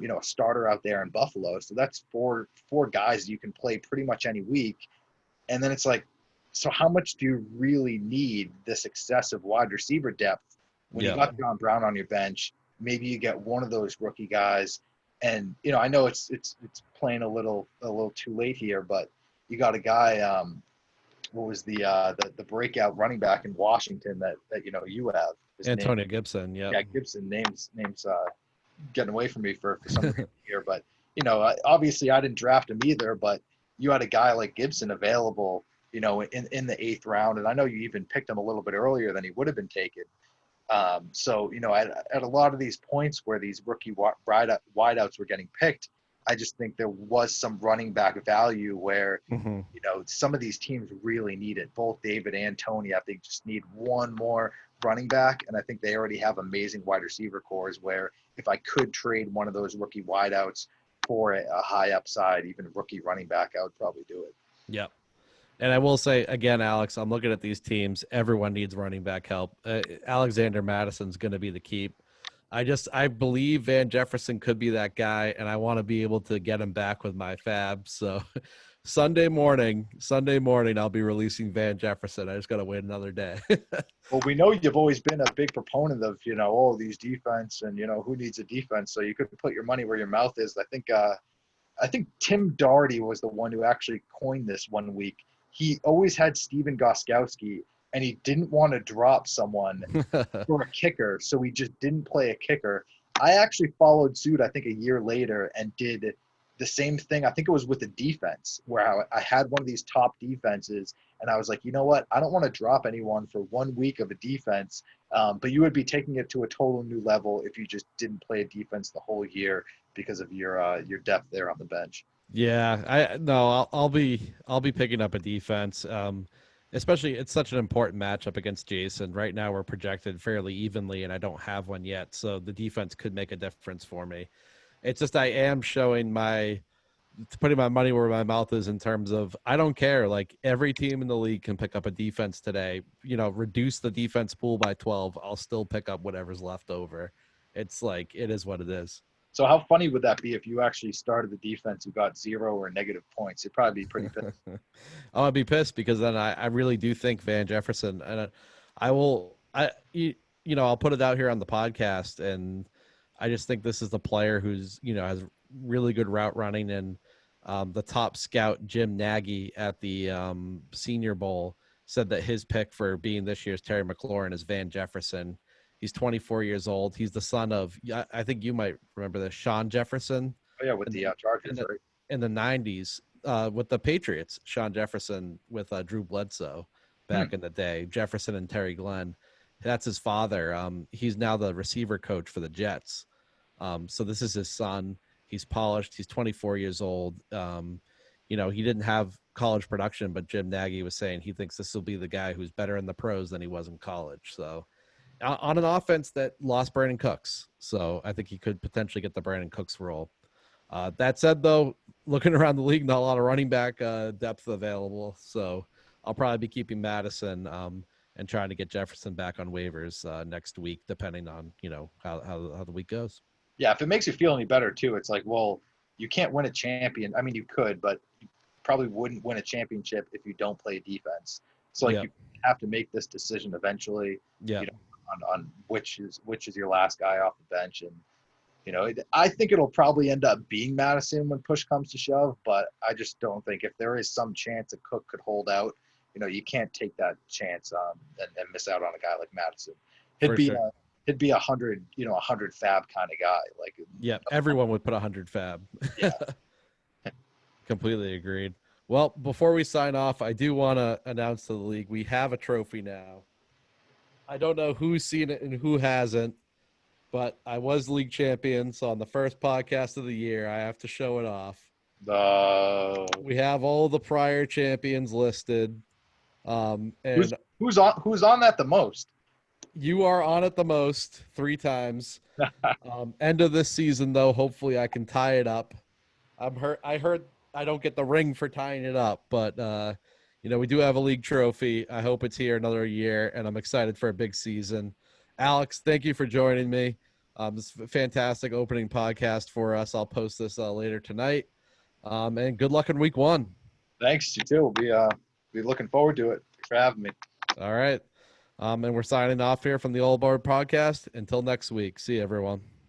you know, a starter out there in Buffalo. So that's four guys you can play pretty much any week. And then it's like, so how much do you really need this excessive wide receiver depth when you got John Brown on your bench? Maybe you get one of those rookie guys, and you know, I know it's playing a little too late here, but you got a guy. What was the breakout running back in Washington that you know you have? His Antonio name, Gibson, yeah, yeah. Gibson. Names getting away from me for some reason here, but you know, obviously I didn't draft him either, but you had a guy like Gibson available, you know, in the 8th round. And I know you even picked him a little bit earlier than he would have been taken. So, you know, at a lot of these points where these rookie wideouts were getting picked, I just think there was some running back value where, you know, some of these teams really need it. Both David and Tony, I think, just need one more running back. And I think they already have amazing wide receiver cores where if I could trade one of those rookie wideouts for a high upside, even rookie running back, I would probably do it. Yep. And I will say again, Alex, I'm looking at these teams. Everyone needs running back help. Alexander Madison's going to be the keep. I believe Van Jefferson could be that guy, and I want to be able to get him back with my fab. So Sunday morning, I'll be releasing Van Jefferson. I just got to wait another day. Well, we know you've always been a big proponent of, you know, all these defense and, you know, who needs a defense. So you could put your money where your mouth is. I think Tim Doherty was the one who actually coined this one week. He always had Steven Gostkowski, and he didn't want to drop someone for a kicker, so he just didn't play a kicker. I actually followed suit, I think, a year later and did the same thing. I think it was with the defense, where I had one of these top defenses, and I was like, you know what? I don't want to drop anyone for 1 week of a defense, but you would be taking it to a total new level if you just didn't play a defense the whole year because of your depth there on the bench. Yeah, I'll be picking up a defense. Especially it's such an important matchup against Jason. Right now we're projected fairly evenly, and I don't have one yet, so the defense could make a difference for me. It's just I am showing putting my money where my mouth is in terms of I don't care. Like every team in the league can pick up a defense today. You know, reduce the defense pool by 12. I'll still pick up whatever's left over. It's like it is what it is. So how funny would that be if you actually started the defense who got 0 or negative points? You'd probably be pretty pissed. I'd be pissed because then I really do think Van Jefferson, and I'll put it out here on the podcast, and I just think this is the player who's, has really good route running, and the top scout, Jim Nagy, at the Senior Bowl said that his pick for being this year's Terry McLaurin is Van Jefferson. He's 24 years old. He's the son of, I think you might remember this, Sean Jefferson. Oh, yeah, with the Chargers, right? In the 90s with the Patriots, Sean Jefferson with Drew Bledsoe back in the day, Jefferson and Terry Glenn. That's his father. He's now the receiver coach for the Jets. So this is his son. He's polished. He's 24 years old. He didn't have college production, but Jim Nagy was saying he thinks this will be the guy who's better in the pros than he was in college. So on an offense that lost Brandon Cooks. So I think he could potentially get the Brandon Cooks role. That said, though, looking around the league, not a lot of running back depth available. So I'll probably be keeping Madison and trying to get Jefferson back on waivers next week, depending on, how the week goes. Yeah, if it makes you feel any better, too, it's like, well, you can't win a champion. I mean, you could, but you probably wouldn't win a championship if you don't play defense. So, you have to make this decision eventually. Yeah. On which is your last guy off the bench. And I think it'll probably end up being Madison when push comes to shove, but I just don't think if there is some chance that Cook could hold out, you can't take that chance and miss out on a guy like Madison. It'd be 100 fab kind of guy. Everyone would put 100 fab. Yeah. Completely agreed. Well, before we sign off, I do want to announce to the league we have a trophy now. I don't know who's seen it and who hasn't, but I was league champion, so on the first podcast of the year, I have to show it off. We have all the prior champions listed. And who's on that the most? You are on it the most, 3 times. End of this season, though, hopefully I can tie it up. I heard I don't get the ring for tying it up, but we do have a league trophy. I hope it's here another year, and I'm excited for a big season. Alex, thank you for joining me. This is a fantastic opening podcast for us. I'll post this later tonight. And good luck in week 1. Thanks, you too. We'll be looking forward to it. Thanks for having me. All right. And we're signing off here from the All Board Podcast. Until next week. See you, everyone.